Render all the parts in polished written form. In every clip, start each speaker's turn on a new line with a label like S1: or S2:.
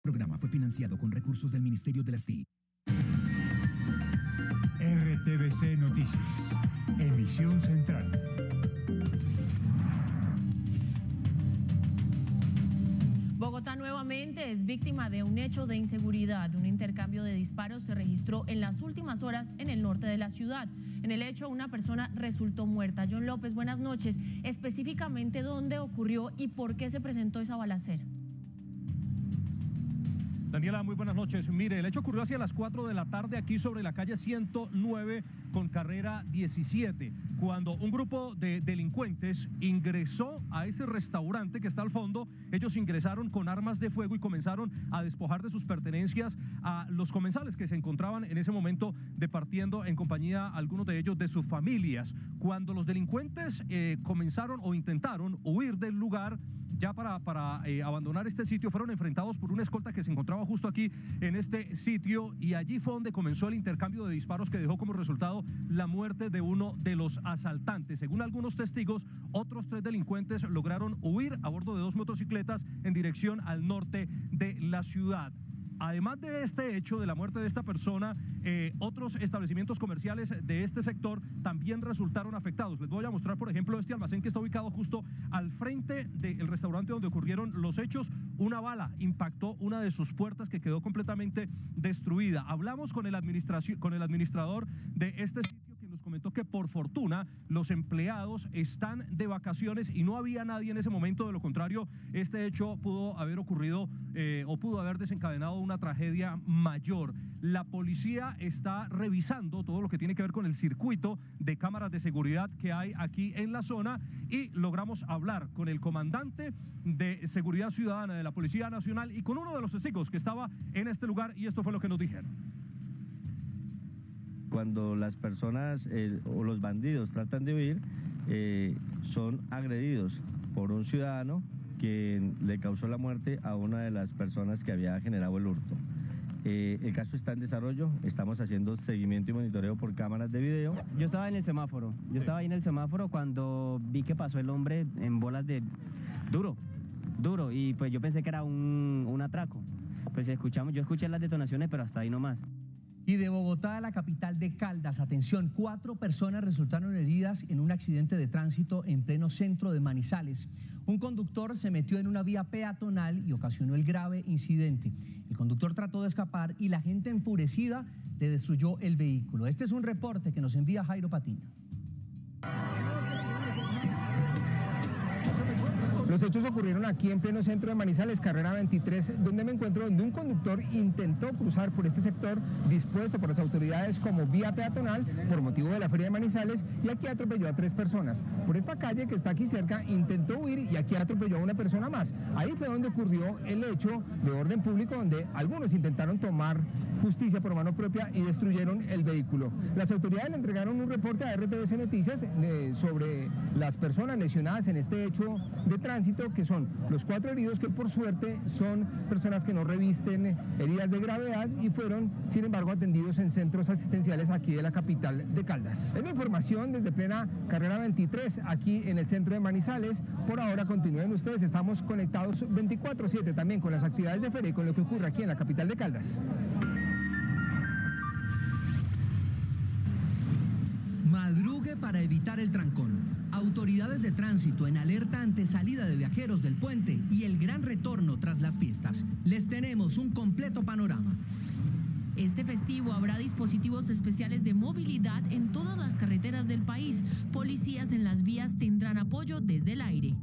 S1: El programa fue financiado con recursos del Ministerio de las TIC.
S2: RTBC Noticias, emisión central.
S3: Bogotá nuevamente es víctima de un hecho de inseguridad. Un intercambio de disparos se registró en las últimas horas en el norte de la ciudad. En el hecho, una persona resultó muerta. John López, buenas noches. Específicamente, ¿dónde ocurrió y por qué se presentó esa balacera?
S4: Daniela, muy buenas noches. Mire, el hecho ocurrió hacia las 4 de la tarde aquí sobre la calle 109 con carrera 17, cuando un grupo de delincuentes ingresó a ese restaurante que está al fondo. Ellos ingresaron con armas de fuego y comenzaron a despojar de sus pertenencias a los comensales que se encontraban en ese momento departiendo en compañía, algunos de ellos, de sus familias. Cuando los delincuentes comenzaron o intentaron huir del lugar ya para abandonar este sitio, fueron enfrentados por una escolta que se encontraba justo aquí en este sitio, y allí fue donde comenzó el intercambio de disparos que dejó como resultado la muerte de uno de los asaltantes. Según algunos testigos, otros 3 delincuentes lograron huir a bordo de 2 motocicletas en dirección al norte de la ciudad. Además de este hecho, de la muerte de esta persona, otros establecimientos comerciales de este sector también resultaron afectados. Les voy a mostrar, por ejemplo, este almacén que está ubicado justo al frente del restaurante donde ocurrieron los hechos. Una bala impactó una de sus puertas que quedó completamente destruida. Hablamos con el administrador de este sitio, que nos comentó que por fortuna los empleados están de vacaciones y no había nadie en ese momento. De lo contrario, este hecho pudo haber ocurrido o pudo haber desencadenado una tragedia mayor. La policía está revisando todo lo que tiene que ver con el circuito de cámaras de seguridad que hay aquí en la zona, y logramos hablar con el comandante de Seguridad Ciudadana de la Policía Nacional y con uno de los testigos que estaba en este lugar, y esto fue lo que nos dijeron.
S5: Cuando las personas o los bandidos tratan de huir, son agredidos por un ciudadano que le causó la muerte a una de las personas que había generado el hurto. El caso está en desarrollo, estamos haciendo seguimiento y monitoreo por cámaras de video.
S6: Yo estaba en el semáforo, ahí en el semáforo cuando vi que pasó el hombre en bolas de duro, y pues yo pensé que era un atraco. Pues yo escuché las detonaciones, pero hasta ahí nomás.
S7: Y de Bogotá a la capital de Caldas, atención, 4 personas resultaron heridas en un accidente de tránsito en pleno centro de Manizales. Un conductor se metió en una vía peatonal y ocasionó el grave incidente. El conductor trató de escapar y la gente enfurecida le destruyó el vehículo. Este es un reporte que nos envía Jairo Patiño.
S8: Los hechos ocurrieron aquí en pleno centro de Manizales, carrera 23, donde me encuentro, donde un conductor intentó cruzar por este sector dispuesto por las autoridades como vía peatonal por motivo de la feria de Manizales, y aquí atropelló a 3 personas. Por esta calle que está aquí cerca intentó huir y aquí atropelló a una persona más. Ahí fue donde ocurrió el hecho de orden público, donde algunos intentaron tomar justicia por mano propia y destruyeron el vehículo. Las autoridades le entregaron un reporte a RTBC Noticias sobre las personas lesionadas en este hecho de tránsito, que son los 4 heridos, que por suerte son personas que no revisten heridas de gravedad y fueron, sin embargo, atendidos en centros asistenciales aquí de la capital de Caldas. Es la información desde plena carrera 23, aquí en el centro de Manizales. Por ahora continúen ustedes, estamos conectados 24/7 también con las actividades de feria y con lo que ocurre aquí en la capital de Caldas.
S7: Madrugue para evitar el trancón. Autoridades de tránsito en alerta ante salida de viajeros del puente y el gran retorno tras las fiestas. Les tenemos un completo panorama.
S3: Este festivo habrá dispositivos especiales de movilidad en todas las carreteras del país. Policías en las vías tendrán apoyo desde el aire.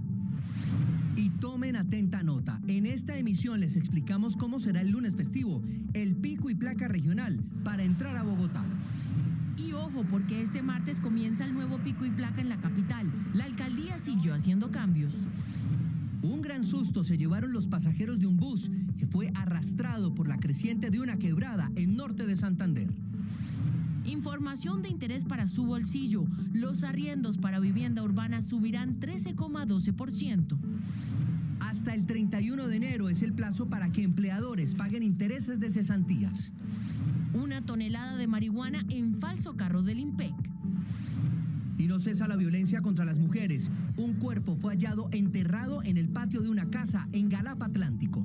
S7: Y tomen atenta nota, en esta emisión les explicamos cómo será el lunes festivo, el pico y placa regional para entrar a Bogotá.
S3: Y ojo, porque este martes comienza el nuevo pico y placa en la capital. La alcaldía siguió haciendo cambios.
S7: Un gran susto se llevaron los pasajeros de un bus que fue arrastrado por la creciente de una quebrada en norte de Santander.
S3: Información de interés para su bolsillo. Los arriendos para vivienda urbana subirán 13,12%.
S7: Hasta el 31 de enero es el plazo para que empleadores paguen intereses de cesantías.
S3: Una tonelada de marihuana en falso carro del IMPEC.
S7: Y no cesa la violencia contra las mujeres. Un cuerpo fue hallado enterrado en el patio de una casa en Galapa Atlántico.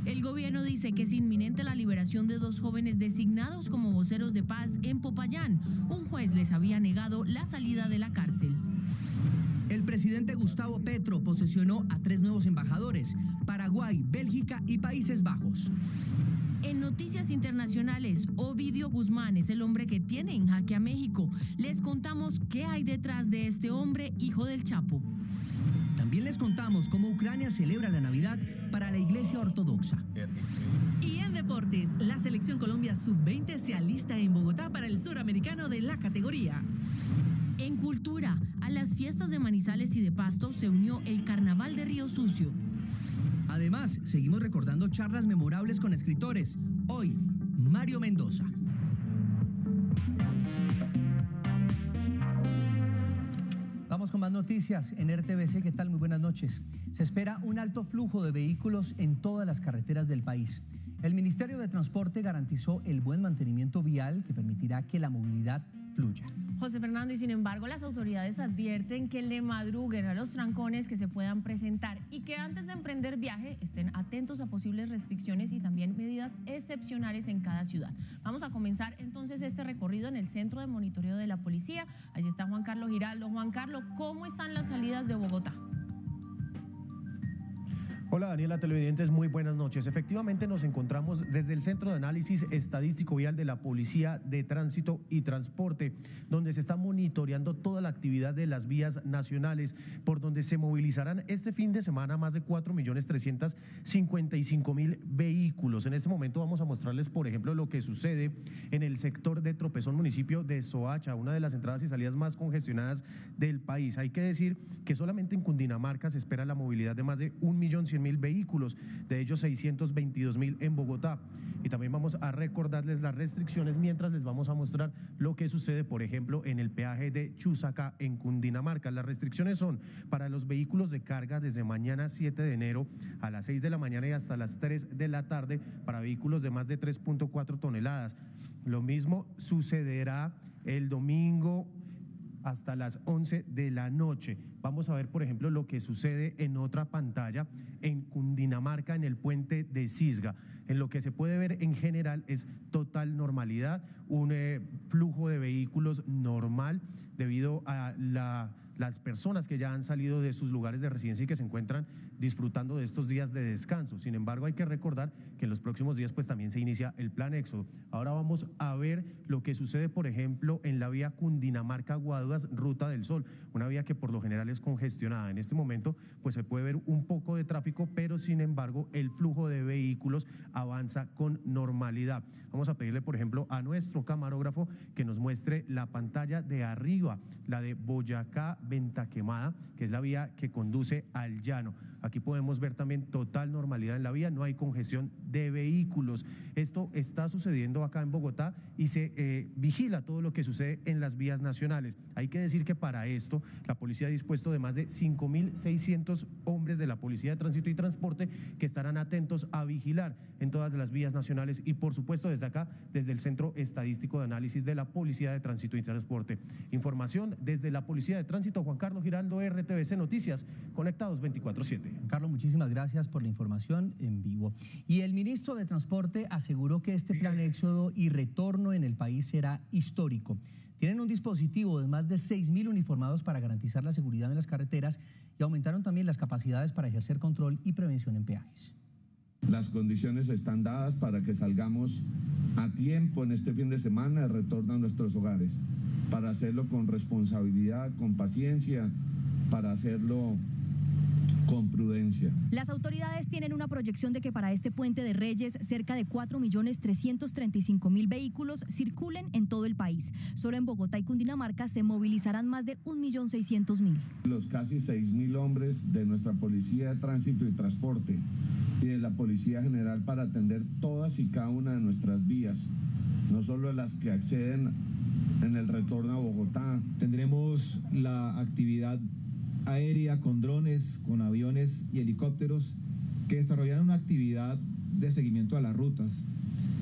S3: El gobierno dice que es inminente la liberación de 2 jóvenes designados como voceros de paz en Popayán. Un juez les había negado la salida de la cárcel.
S7: El presidente Gustavo Petro posesionó a 3 nuevos embajadores: Paraguay, Bélgica y Países Bajos.
S3: En noticias internacionales, Ovidio Guzmán es el hombre que tiene en jaque a México. Les contamos qué hay detrás de este hombre, hijo del Chapo.
S7: También les contamos cómo Ucrania celebra la Navidad para la Iglesia Ortodoxa.
S9: Y en deportes, la selección Colombia sub-20 se alista en Bogotá para el suramericano de la categoría.
S3: En cultura, a las fiestas de Manizales y de Pasto se unió el Carnaval de Río Sucio.
S7: Además, seguimos recordando charlas memorables con escritores. Hoy, Mario Mendoza. Vamos con más noticias en RTVC. ¿Qué tal? Muy buenas noches. Se espera un alto flujo de vehículos en todas las carreteras del país. El Ministerio de Transporte garantizó el buen mantenimiento vial que permitirá que la movilidad fluya.
S3: José Fernando, y sin embargo las autoridades advierten que le madruguen a los trancones que se puedan presentar y que antes de emprender viaje estén atentos a posibles restricciones y también medidas excepcionales en cada ciudad. Vamos a comenzar entonces este recorrido en el Centro de Monitoreo de la Policía. Allí está Juan Carlos Giraldo. Juan Carlos, ¿cómo están las salidas de Bogotá?
S10: Hola Daniela, televidentes, muy buenas noches. Efectivamente nos encontramos desde el Centro de Análisis Estadístico Vial de la Policía de Tránsito y Transporte, donde se está monitoreando toda la actividad de las vías nacionales, por donde se movilizarán este fin de semana más de 4.355.000 vehículos. En este momento vamos a mostrarles, por ejemplo, lo que sucede en el sector de Tropezón, municipio de Soacha, una de las entradas y salidas más congestionadas del país. Hay que decir que solamente en Cundinamarca se espera la movilidad de más de 1.100.000 vehículos, de ellos 622.000 en Bogotá. Y también vamos a recordarles las restricciones mientras les vamos a mostrar lo que sucede, por ejemplo, en el peaje de Chusacá en Cundinamarca. Las restricciones son para los vehículos de carga desde mañana 7 de enero a las 6 de la mañana y hasta las 3 de la tarde para vehículos de más de 3.4 toneladas. Lo mismo sucederá el domingo hasta las 11 de la noche. Vamos a ver, por ejemplo, lo que sucede en otra pantalla en Cundinamarca, en el puente de Cisga. En lo que se puede ver en general es total normalidad, un flujo de vehículos normal debido a las personas que ya han salido de sus lugares de residencia y que se encuentran disfrutando de estos días de descanso. Sin embargo, hay que recordar que en los próximos días pues también se inicia el plan Éxodo. Ahora vamos a ver lo que sucede, por ejemplo, en la vía Cundinamarca-Guaduas, Ruta del Sol, una vía que por lo general es congestionada. En este momento pues se puede ver un poco de tráfico, pero sin embargo el flujo de vehículos avanza con normalidad. Vamos a pedirle, por ejemplo, a nuestro camarógrafo que nos muestre la pantalla de arriba, la de Boyacá-Venta Quemada, que es la vía que conduce al llano. Aquí podemos ver también total normalidad en la vía, no hay congestión de vehículos. Esto está sucediendo acá en Bogotá y se vigila todo lo que sucede en las vías nacionales. Hay que decir que para esto la policía ha dispuesto de más de 5.600 hombres de la Policía de Tránsito y Transporte que estarán atentos a vigilar en todas las vías nacionales y por supuesto desde acá, desde el Centro Estadístico de Análisis de la Policía de Tránsito y Transporte. Información desde la Policía de Tránsito, Juan Carlos Giraldo, RTVC Noticias, conectados 24/7.
S7: Carlos, muchísimas gracias por la información en vivo. Y el ministro de Transporte aseguró que este plan Éxodo y retorno en el país será histórico. Tienen un dispositivo de más de 6.000 uniformados para garantizar la seguridad en las carreteras y aumentaron también las capacidades para ejercer control y prevención en peajes.
S11: Las condiciones están dadas para que salgamos a tiempo en este fin de semana de retorno a nuestros hogares, para hacerlo con responsabilidad, con paciencia, para hacerlo con prudencia.
S12: Las autoridades tienen una proyección de que para este puente de Reyes cerca de 4.335.000 vehículos circulen en todo el país. Solo en Bogotá y Cundinamarca se movilizarán más de 1.600.000.
S11: Los casi 6.000 hombres de nuestra Policía de Tránsito y Transporte y de la Policía General para atender todas y cada una de nuestras vías, no solo las que acceden en el retorno a Bogotá.
S13: Tendremos la actividad aérea con drones, con aviones y helicópteros que desarrollarán una actividad de seguimiento a las rutas,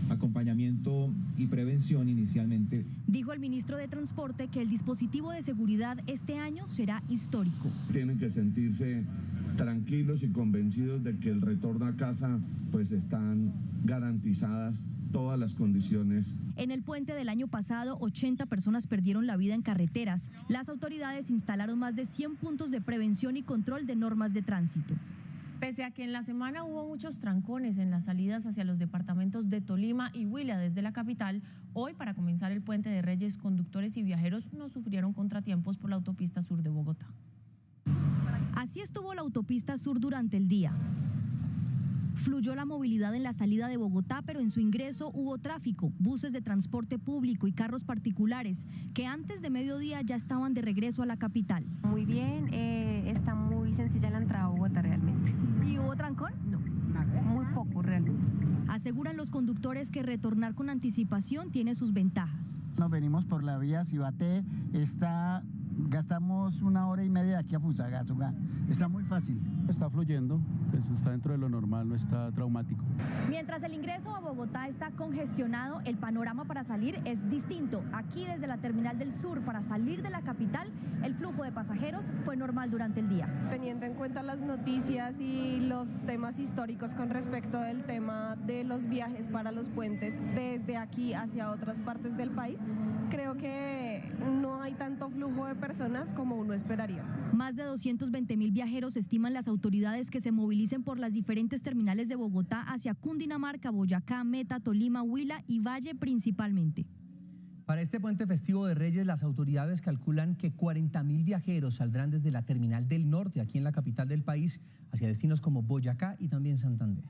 S13: acompañamiento y prevención inicialmente.
S12: Dijo el ministro de Transporte que el dispositivo de seguridad este año será histórico.
S11: Tienen que sentirse tranquilos y convencidos de que el retorno a casa pues están garantizadas todas las condiciones.
S12: En el puente del año pasado, 80 personas perdieron la vida en carreteras. Las autoridades instalaron más de 100 puntos de prevención y control de normas de tránsito.
S3: Pese a que en la semana hubo muchos trancones en las salidas hacia los departamentos de Tolima y Huila desde la capital, hoy para comenzar el Puente de Reyes, conductores y viajeros no sufrieron contratiempos por la autopista sur de Bogotá.
S12: Así estuvo la autopista sur durante el día. Fluyó la movilidad en la salida de Bogotá, pero en su ingreso hubo tráfico, buses de transporte público y carros particulares, que antes de mediodía ya estaban de regreso a la capital.
S14: Muy bien, está muy sencilla la entrada a Bogotá realmente.
S12: ¿Y hubo trancón?
S14: No, muy poco realmente.
S12: Aseguran los conductores que retornar con anticipación tiene sus ventajas.
S15: Nos venimos por la vía Cibaté, gastamos 1 hora y media de aquí a Fusagasugá. Está muy fácil.
S16: Está fluyendo, pues está dentro de lo normal, no está traumático.
S12: Mientras el ingreso a Bogotá está congestionado, el panorama para salir es distinto. Aquí desde la terminal del sur para salir de la capital, el flujo de pasajeros fue normal durante el día.
S17: Teniendo en cuenta las noticias y los temas históricos con respecto del tema de los viajes para los puentes desde aquí hacia otras partes del país, creo que no hay tanto flujo de personas como uno esperaría.
S12: Más de 220.000 viajeros estiman las autoridades que se movilicen por las diferentes terminales de Bogotá hacia Cundinamarca, Boyacá, Meta, Tolima, Huila y Valle principalmente.
S7: Para este puente festivo de Reyes, las autoridades calculan que 40.000 viajeros saldrán desde la terminal del norte, aquí en la capital del país, hacia destinos como Boyacá y también Santander.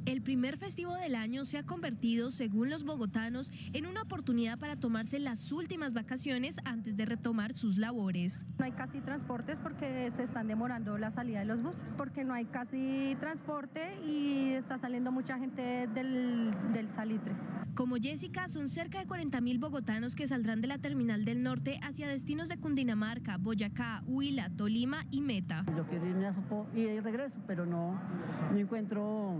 S18: El primer festivo del año se ha convertido, según los bogotanos, en una oportunidad para tomarse las últimas vacaciones antes de retomar sus labores.
S19: No hay casi transportes porque se están demorando la salida de los buses, porque no hay casi transporte y está saliendo mucha gente del salitre.
S18: Como Jessica, son cerca de 40.000 bogotanos que saldrán de la terminal del norte hacia destinos de Cundinamarca, Boyacá, Huila, Tolima y Meta.
S20: Yo quiero irme a Sopó y de regreso, pero no encuentro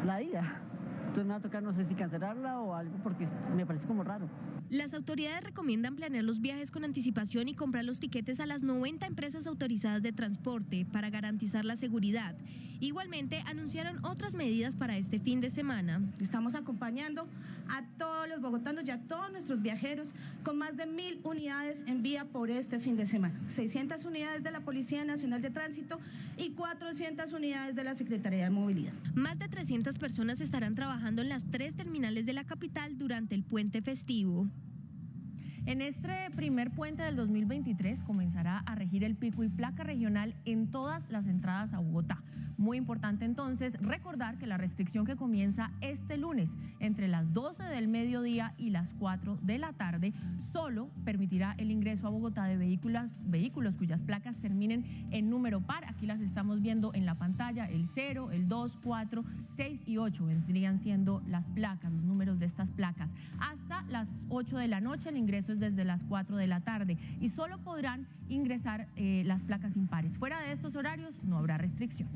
S20: la ida. Entonces me va a tocar, no sé si cancelarla o algo, porque me parece como raro.
S18: Las autoridades recomiendan planear los viajes con anticipación y comprar los tiquetes a las 90 empresas autorizadas de transporte para garantizar la seguridad. Igualmente, anunciaron otras medidas para este fin de semana.
S21: Estamos acompañando a todos los bogotanos y a todos nuestros viajeros con más de 1.000 unidades en vía por este fin de semana. 600 unidades de la Policía Nacional de Tránsito y 400 unidades de la Secretaría de Movilidad.
S18: Más de 300 personas estarán trabajando en las 3 terminales de la capital durante el puente festivo.
S3: En este primer puente del 2023 comenzará a regir el pico y placa regional en todas las entradas a Bogotá. Muy importante entonces recordar que la restricción que comienza este lunes entre las 12 del mediodía y las 4 de la tarde solo permitirá el ingreso a Bogotá de vehículos cuyas placas terminen en número par. Aquí las estamos viendo en la pantalla, el 0, el 2, 4, 6 y 8 vendrían siendo las placas, los números de estas placas. Hasta las 8 de la noche el ingreso es desde las 4 de la tarde y solo podrán ingresar las placas impares. Fuera de estos horarios no habrá restricción.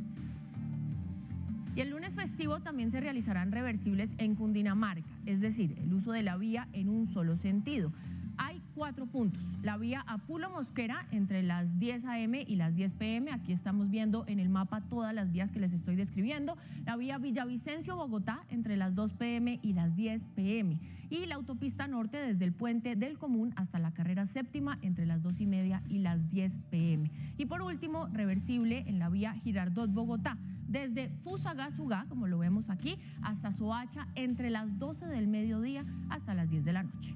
S3: Y el lunes festivo también se realizarán reversibles en Cundinamarca, es decir, el uso de la vía en un solo sentido. Hay 4 puntos. La vía Apulo Mosquera entre las 10 a.m. y las 10 p.m. Aquí estamos viendo en el mapa todas las vías que les estoy describiendo. La vía Villavicencio Bogotá entre las 2 p.m. y las 10 p.m. Y la autopista norte desde el puente del Común hasta la carrera séptima entre las 2:30 y las 10 p.m. Y por último, reversible en la vía Girardot Bogotá desde Fusagasugá, como lo vemos aquí, hasta Soacha entre las 12 del mediodía hasta las 10 de la noche.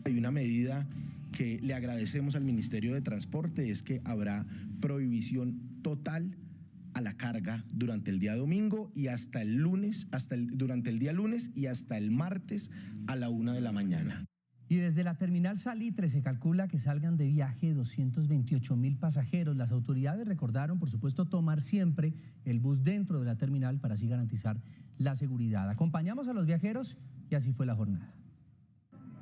S22: Hay una medida que le agradecemos al Ministerio de Transporte, es que habrá prohibición total a la carga durante el día domingo y hasta el lunes, durante el día lunes y hasta el martes a la 1 de la mañana.
S7: Y desde la terminal Salitre se calcula que salgan de viaje 228.000 pasajeros. Las autoridades recordaron, por supuesto, tomar siempre el bus dentro de la terminal para así garantizar la seguridad. Acompañamos a los viajeros y así fue la jornada.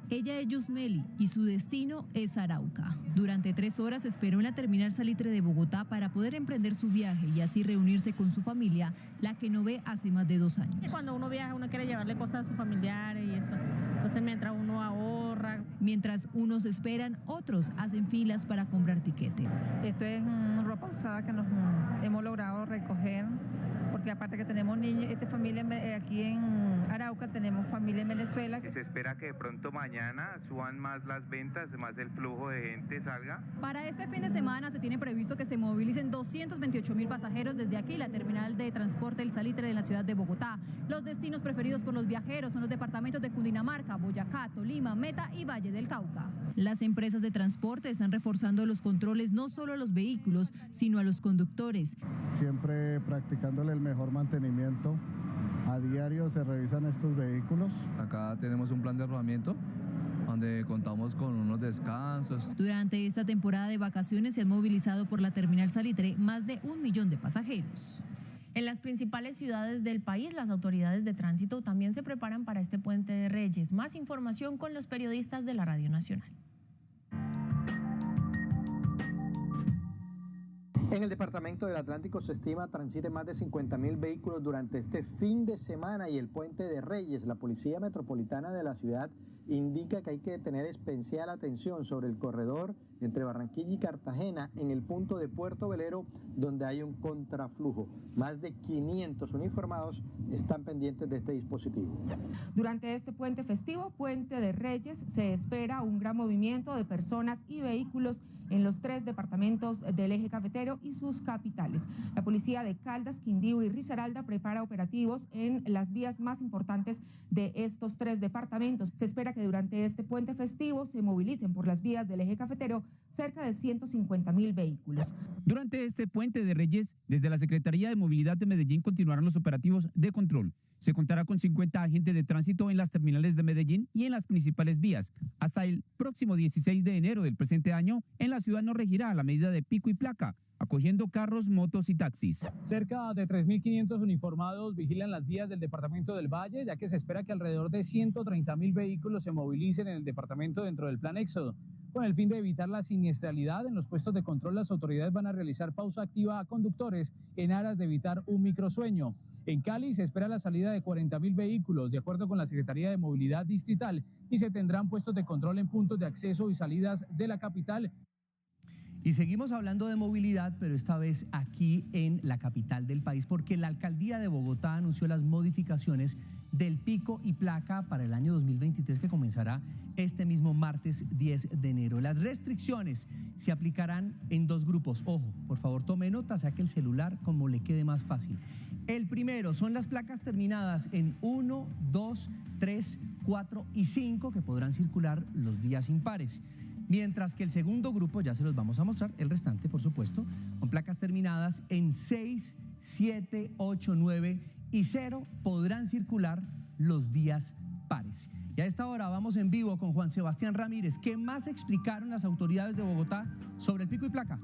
S23: Ella es Yusmeli y su destino es Arauca. Durante 3 horas esperó en la terminal Salitre de Bogotá para poder emprender su viaje y así reunirse con su familia, la que no ve hace más de 2 años.
S24: Cuando uno viaja uno quiere llevarle cosas a sus familiares y eso. Entonces mientras uno ahorra
S23: carra. Mientras unos esperan, otros hacen filas para comprar tiquete.
S1: Esto es ropa usada que nos hemos logrado recoger, porque aparte que tenemos niños, esta familia aquí en Arauca, tenemos familia en Venezuela.
S2: Se espera que de pronto mañana suban más las ventas, más el flujo de gente salga.
S23: Para este fin de semana se tiene previsto que se movilicen 228.000 pasajeros desde aquí, la terminal de transporte El Salitre de la ciudad de Bogotá. Los destinos preferidos por los viajeros son los departamentos de Cundinamarca, Boyacá, Tolima, Meta y Valle del Cauca. Las empresas de transporte están reforzando los controles no solo a los vehículos, sino a los conductores.
S4: Siempre practicándole el mejor mantenimiento. A diario se revisan estos vehículos.
S24: Acá tenemos un plan de arrojamiento donde contamos con unos descansos.
S23: Durante esta temporada de vacaciones se han movilizado por la terminal Salitre más de 1 millón de pasajeros.
S3: En las principales ciudades del país, las autoridades de tránsito también se preparan para este Puente de Reyes. Más información con los periodistas de la Radio Nacional.
S25: En el departamento del Atlántico se estima transiten más de 50.000 vehículos durante este fin de semana y el Puente de Reyes. La Policía Metropolitana de la ciudad indica que hay que tener especial atención sobre el corredor entre Barranquilla y Cartagena en el punto de Puerto Velero, donde hay un contraflujo. Más de 500 uniformados están pendientes de este dispositivo.
S26: Durante este puente festivo, Puente de Reyes, se espera un gran movimiento de personas y vehículos en los 3 departamentos del eje cafetero y sus capitales. La policía de Caldas, Quindío y Risaralda prepara operativos en las vías más importantes de estos 3 departamentos. Se espera que durante este puente festivo se movilicen por las vías del eje cafetero cerca de 150.000 vehículos.
S27: Durante este Puente de Reyes, desde la Secretaría de Movilidad de Medellín continuarán los operativos de control. Se contará con 50 agentes de tránsito en las terminales de Medellín y en las principales vías. Hasta el próximo 16 de enero del presente año, en la ciudad no regirá la medida de pico y placa, acogiendo carros, motos y taxis.
S28: Cerca de 3.500 uniformados vigilan las vías del departamento del Valle, ya que se espera que alrededor de 130.000 vehículos se movilicen en el departamento dentro del plan Éxodo. Con el fin de evitar la siniestralidad en los puestos de control, las autoridades van a realizar pausa activa a conductores en aras de evitar un microsueño. En Cali se espera la salida de 40.000 vehículos, de acuerdo con la Secretaría de Movilidad Distrital, y se tendrán puestos de control en puntos de acceso y salidas de la capital.
S7: Y seguimos hablando de movilidad, pero esta vez aquí en la capital del país, porque la alcaldía de Bogotá anunció las modificaciones del pico y placa para el año 2023 que comenzará este mismo martes 10 de enero. Las restricciones se aplicarán en 2 grupos. Ojo, por favor tome nota, saque el celular como le quede más fácil. El primero son las placas terminadas en 1, 2, 3, 4 y 5 que podrán circular los días impares. Mientras que el segundo grupo, ya se los vamos a mostrar, el restante por supuesto, con placas terminadas en 6, 7, 8, 9 y 0 podrán circular los días pares. Y a esta hora vamos en vivo con Juan Sebastián Ramírez. ¿Qué más explicaron las autoridades de Bogotá sobre el pico y placa?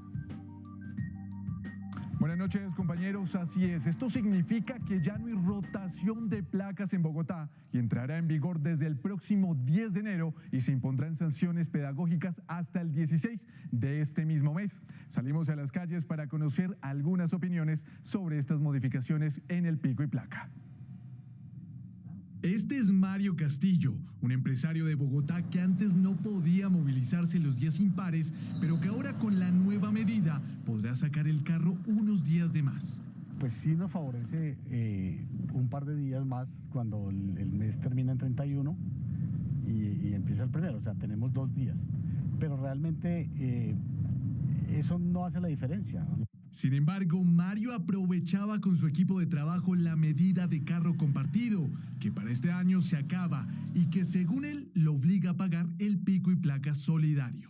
S29: Buenas noches, compañeros. Así es, esto significa que ya no hay rotación de placas en Bogotá y entrará en vigor desde el próximo 10 de enero y se impondrán sanciones pedagógicas hasta el 16 de este mismo mes. Salimos a las calles para conocer algunas opiniones sobre estas modificaciones en el pico y placa.
S30: Este es Mario Castillo, un empresario de Bogotá que antes no podía movilizarse los días impares, pero que ahora con la nueva medida podrá sacar el carro unos días de más.
S4: Pues sí nos favorece un par de días más cuando el mes termina en 31 y empieza el primero, o sea, tenemos 2 días. Pero realmente eso no hace la diferencia, ¿no?
S30: Sin embargo, Mario aprovechaba con su equipo de trabajo la medida de carro compartido, que para este año se acaba y que según él lo obliga a pagar el pico y placa solidario.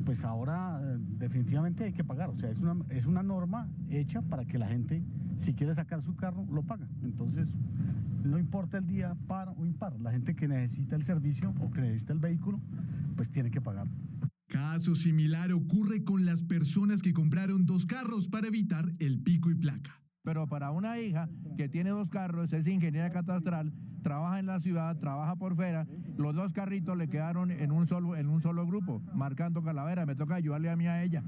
S4: Pues ahora definitivamente hay que pagar, o sea, es una norma hecha para que la gente, si quiere sacar su carro, lo paga. Entonces, no importa el día par o impar, la gente que necesita el servicio o que necesita el vehículo, pues tiene que pagar.
S30: Caso similar ocurre con las personas que compraron 2 carros para evitar el pico y placa.
S31: Pero para una hija que tiene 2 carros, es ingeniera catastral, trabaja en la ciudad, trabaja por fuera, los 2 carritos le quedaron en un solo grupo, marcando calavera, me toca ayudarle a mí a ella.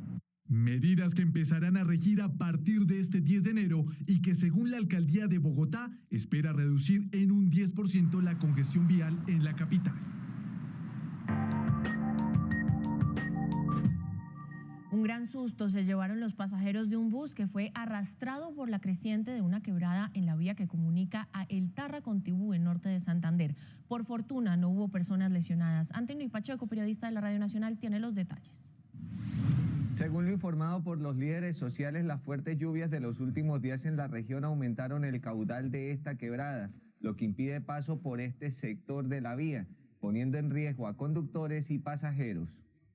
S30: Medidas que empezarán a regir a partir de este 10 de enero y que según la alcaldía de Bogotá espera reducir en un 10% la congestión vial en la capital.
S3: Un gran susto se llevaron los pasajeros de un bus que fue arrastrado por la creciente de una quebrada en la vía que comunica a El Tarra con Tibú, en norte de Santander. Por fortuna no hubo personas lesionadas. Antonio Pacheco, periodista de la Radio Nacional, tiene los detalles.
S5: Según lo informado por los líderes sociales, las fuertes lluvias de los últimos días en la región aumentaron el caudal de esta quebrada, lo que impide paso por este sector de la vía, poniendo en riesgo a conductores y pasajeros.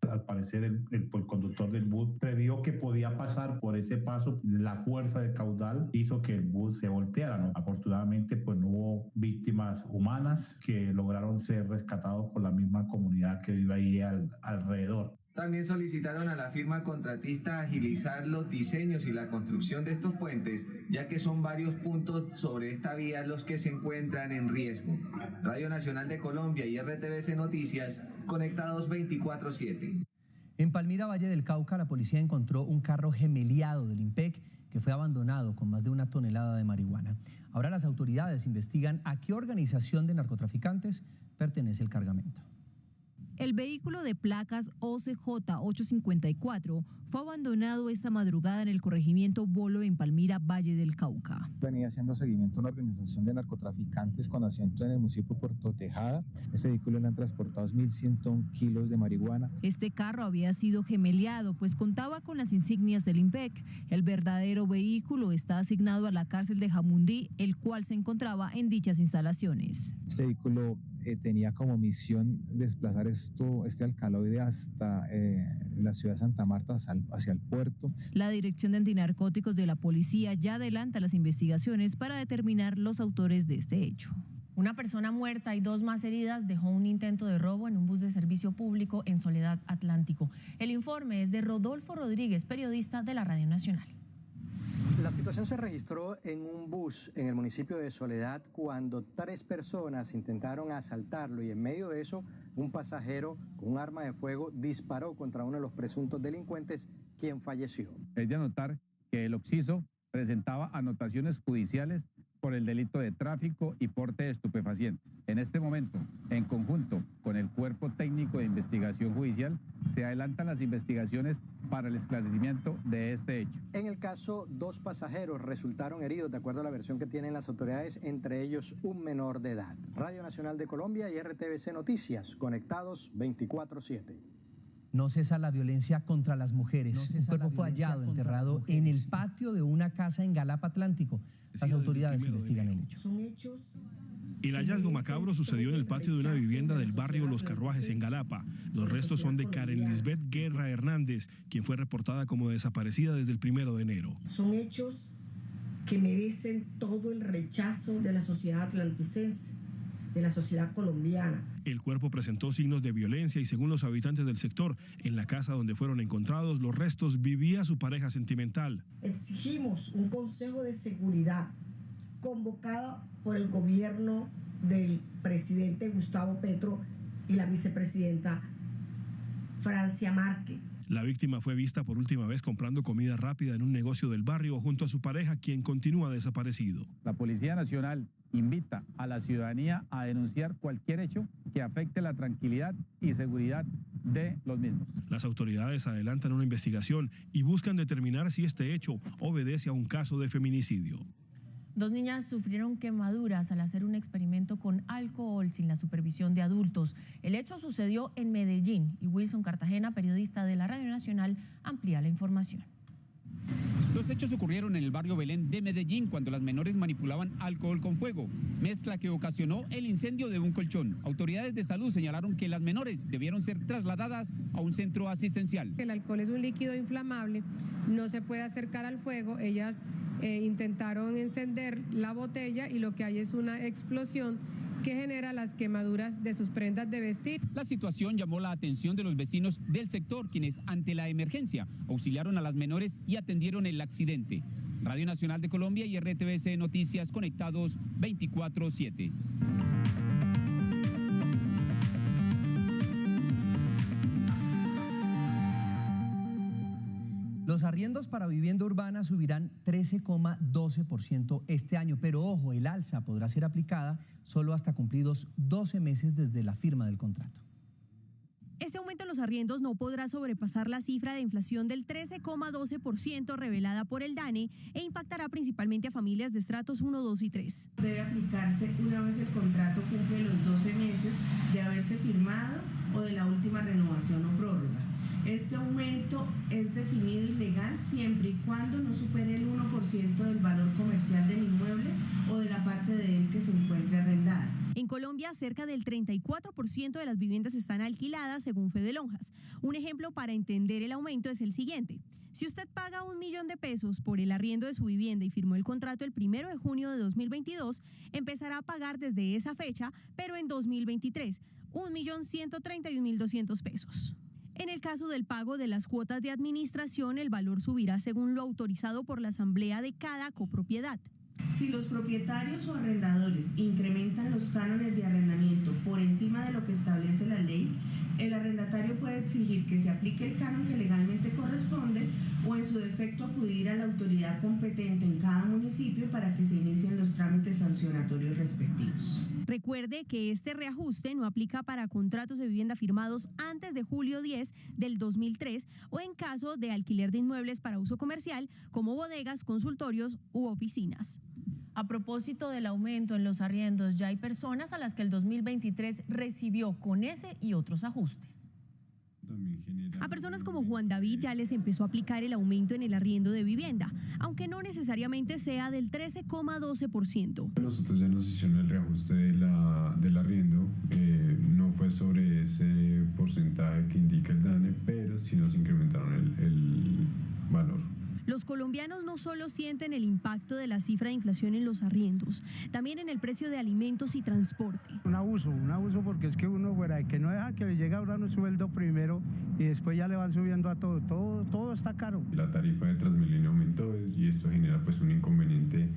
S6: Al parecer el conductor del bus previó que podía pasar por ese paso. La fuerza del caudal hizo que el bus se volteara, ¿no? Afortunadamente pues no hubo víctimas humanas, que lograron ser rescatados por la misma comunidad que vive ahí alrededor.
S5: También solicitaron a la firma contratista agilizar los diseños y la construcción de estos puentes, ya que son varios puntos sobre esta vía los que se encuentran en riesgo. Radio Nacional de Colombia y RTVC Noticias, conectados 24/7.
S7: En Palmira, Valle del Cauca, la policía encontró un carro gemeliado del IMPEC que fue abandonado con más de 1 tonelada de marihuana. Ahora las autoridades investigan a qué organización de narcotraficantes pertenece el cargamento.
S23: El vehículo de placas OCJ 854 fue abandonado esta madrugada en el corregimiento Bolo, en Palmira, Valle del Cauca.
S8: Venía haciendo seguimiento a una organización de narcotraficantes con asiento en el municipio de Puerto Tejada. Este vehículo le han transportado 1.101 kilos de marihuana.
S23: Este carro había sido gemeliado, pues contaba con las insignias del IMPEC. El verdadero vehículo está asignado a la cárcel de Jamundí, el cual se encontraba en dichas instalaciones.
S8: Este vehículo tenía como misión desplazar este alcaloide hasta la ciudad de Santa Marta, hacia el puerto.
S23: La Dirección de Antinarcóticos de la Policía ya adelanta las investigaciones para determinar los autores de este hecho.
S3: Una persona muerta y 2 más heridas dejó un intento de robo en un bus de servicio público en Soledad, Atlántico. El informe es de Rodolfo Rodríguez, periodista de la Radio Nacional.
S25: La situación se registró en un bus en el municipio de Soledad cuando 3 personas intentaron asaltarlo y en medio de eso un pasajero con un arma de fuego disparó contra uno de los presuntos delincuentes, quien falleció.
S27: Es de anotar que el occiso presentaba anotaciones judiciales por el delito de tráfico y porte de estupefacientes. En este momento, en conjunto con el Cuerpo Técnico de Investigación Judicial, se adelantan las investigaciones para el esclarecimiento de este hecho.
S25: En el caso, 2 pasajeros resultaron heridos, de acuerdo a la versión que tienen las autoridades, entre ellos un menor de edad. Radio Nacional de Colombia y RTVC Noticias, conectados 24/7.
S7: No cesa la violencia contra las mujeres. Un cuerpo fue hallado enterrado en el patio de una casa en Galapa, Atlántico. Las autoridades investigan el hecho.
S9: El hallazgo macabro sucedió en el patio de una vivienda del barrio Los Carruajes, en Galapa. Los restos son de Karen Lisbeth Guerra Hernández, quien fue reportada como desaparecida desde el 1 de enero.
S10: Son hechos que merecen todo el rechazo de la sociedad atlanticense, de la sociedad colombiana.
S9: El cuerpo presentó signos de violencia y, según los habitantes del sector, en la casa donde fueron encontrados los restos vivía su pareja sentimental.
S10: Exigimos un consejo de seguridad convocado por el gobierno del presidente Gustavo Petro y la vicepresidenta Francia Márquez.
S9: La víctima fue vista por última vez comprando comida rápida en un negocio del barrio junto a su pareja, quien continúa desaparecido.
S27: La Policía Nacional invita a la ciudadanía a denunciar cualquier hecho que afecte la tranquilidad y seguridad de los mismos.
S9: Las autoridades adelantan una investigación y buscan determinar si este hecho obedece a un caso de feminicidio.
S3: 2 niñas sufrieron quemaduras al hacer un experimento con alcohol sin la supervisión de adultos. El hecho sucedió en Medellín y Wilson Cartagena, periodista de la Radio Nacional, amplía la información.
S27: Los hechos ocurrieron en el barrio Belén de Medellín cuando las menores manipulaban alcohol con fuego, mezcla que ocasionó el incendio de un colchón. Autoridades de salud señalaron que las menores debieron ser trasladadas a un centro asistencial.
S11: El alcohol es un líquido inflamable, no se puede acercar al fuego. Ellas intentaron encender la botella y lo que hay es una explosión que genera las quemaduras de sus prendas de vestir.
S27: La situación llamó la atención de los vecinos del sector, quienes ante la emergencia auxiliaron a las menores y atendieron el accidente. Radio Nacional de Colombia y RTVC Noticias, conectados 24/7.
S7: Los arriendos para vivienda urbana subirán 13,12% este año, pero ojo, el alza podrá ser aplicada solo hasta cumplidos 12 meses desde la firma del contrato.
S23: Este aumento en los arriendos no podrá sobrepasar la cifra de inflación del 13,12% revelada por el DANE e impactará principalmente a familias de estratos 1, 2 y 3.
S10: Debe aplicarse una vez el contrato cumple los 12 meses de haberse firmado o de la última renovación o prórroga. Este aumento es definido ilegal siempre y cuando no supere el 1% del valor comercial del inmueble o de la parte de él que se encuentre arrendada.
S23: En Colombia, cerca del 34% de las viviendas están alquiladas, según Fede Lonjas. Un ejemplo para entender el aumento es el siguiente. Si usted paga 1 millón de pesos por el arriendo de su vivienda y firmó el contrato el 1 de junio de 2022, empezará a pagar desde esa fecha, pero en 2023, 1.131.200 pesos. En el caso del pago de las cuotas de administración, el valor subirá según lo autorizado por la asamblea de cada copropiedad.
S10: Si los propietarios o arrendadores incrementan los cánones de arrendamiento por encima de lo que establece la ley, el arrendatario puede exigir que se aplique el canon que legalmente corresponde o en su defecto acudir a la autoridad competente en cada municipio para que se inicien los trámites sancionatorios respectivos.
S23: Recuerde que este reajuste no aplica para contratos de vivienda firmados antes de julio 10 del 2003 o en caso de alquiler de inmuebles para uso comercial como bodegas, consultorios u oficinas.
S3: A propósito del aumento en los arriendos, ya hay personas a las que el 2023 recibió con ese y otros ajustes.
S23: A personas como Juan David ya les empezó a aplicar el aumento en el arriendo de vivienda, aunque no necesariamente sea del 13,12%.
S12: Nosotros ya nos hicieron el reajuste del arriendo, no fue sobre ese porcentaje que indica el DANE, pero sí nos incrementaron el valor.
S23: Los colombianos no solo sienten el impacto de la cifra de inflación en los arriendos, también en el precio de alimentos y transporte.
S13: Un abuso porque es que uno fuera de que no deja que le llegue a un sueldo primero y después ya le van subiendo a todo está caro.
S12: La tarifa de Transmilenio aumentó y esto genera pues un inconveniente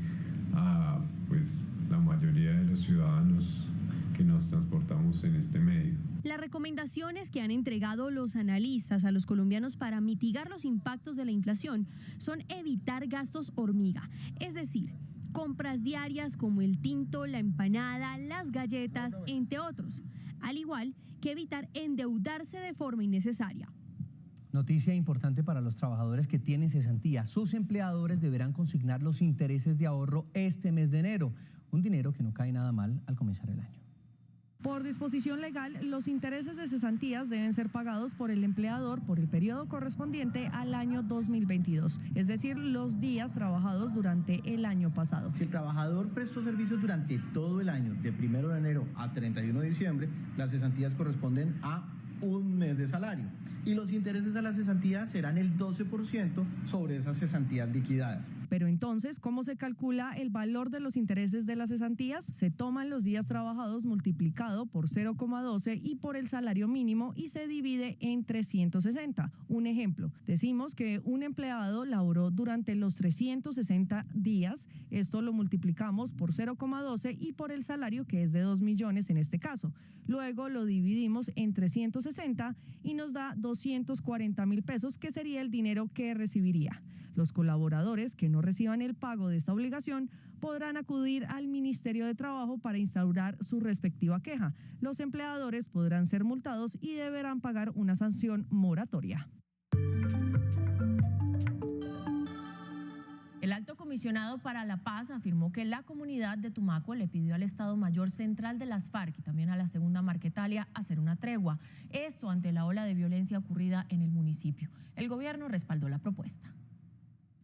S12: a pues la mayoría de los ciudadanos que nos transportamos en este medio.
S23: Las recomendaciones que han entregado los analistas a los colombianos para mitigar los impactos de la inflación son evitar gastos hormiga, es decir, compras diarias como el tinto, la empanada, las galletas, entre otros, al igual que evitar endeudarse de forma innecesaria.
S7: Noticia importante para los trabajadores que tienen cesantía. Sus empleadores deberán consignar los intereses de ahorro este mes de enero, un dinero que no cae nada mal al comenzar el año.
S14: Por disposición legal, los intereses de cesantías deben ser pagados por el empleador por el periodo correspondiente al año 2022, es decir, los días trabajados durante el año pasado.
S15: Si el trabajador prestó servicios durante todo el año, de 1 de enero a 31 de diciembre, las cesantías corresponden a un mes de salario y los intereses a las cesantías serán el 12% sobre esas cesantías liquidadas.
S14: Pero entonces, ¿cómo se calcula el valor de los intereses de las cesantías? Se toman los días trabajados multiplicado por 0,12 y por el salario mínimo y se divide en 360. Un ejemplo, decimos que un empleado laboró durante los 360 días, esto lo multiplicamos por 0,12 y por el salario que es de 2 millones en este caso. Luego lo dividimos en 360 y nos da 240.000 pesos, que sería el dinero que recibiría. Los colaboradores que no reciban el pago de esta obligación podrán acudir al Ministerio de Trabajo para instaurar su respectiva queja. Los empleadores podrán ser multados y deberán pagar una sanción moratoria.
S3: El alto comisionado para la paz afirmó que la comunidad de Tumaco le pidió al Estado Mayor Central de las FARC y también a la Segunda Marquetalia hacer una tregua. Esto ante la ola de violencia ocurrida en el municipio. El gobierno respaldó la propuesta.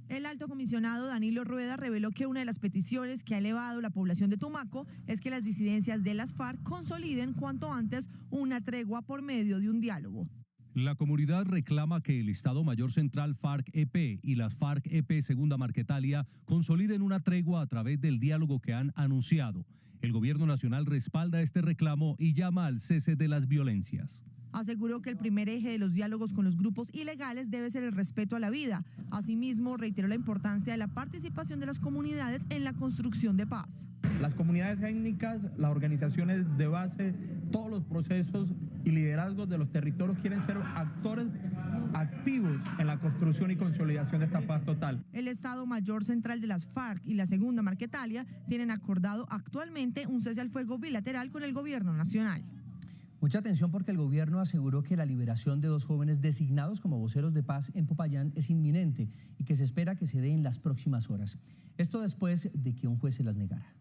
S16: El alto comisionado Danilo Rueda reveló que una de las peticiones que ha elevado la población de Tumaco es que las disidencias de las FARC consoliden cuanto antes una tregua por medio de un diálogo.
S17: La comunidad reclama que el Estado Mayor Central FARC-EP y las FARC-EP Segunda Marquetalia consoliden una tregua a través del diálogo que han anunciado. El gobierno nacional respalda este reclamo y llama al cese de las violencias.
S16: Aseguró que el primer eje de los diálogos con los grupos ilegales debe ser el respeto a la vida. Asimismo, reiteró la importancia de la participación de las comunidades en la construcción de paz.
S18: Las comunidades étnicas, las organizaciones de base, todos los procesos y liderazgos de los territorios quieren ser actores activos en la construcción y consolidación de esta paz total.
S16: El Estado Mayor Central de las FARC y la Segunda Marquetalia tienen acordado actualmente un cese al fuego bilateral con el gobierno nacional.
S7: Mucha atención porque el gobierno aseguró que la liberación de 2 jóvenes designados como voceros de paz en Popayán es inminente y que se espera que se dé en las próximas horas. Esto después de que un juez se las negara.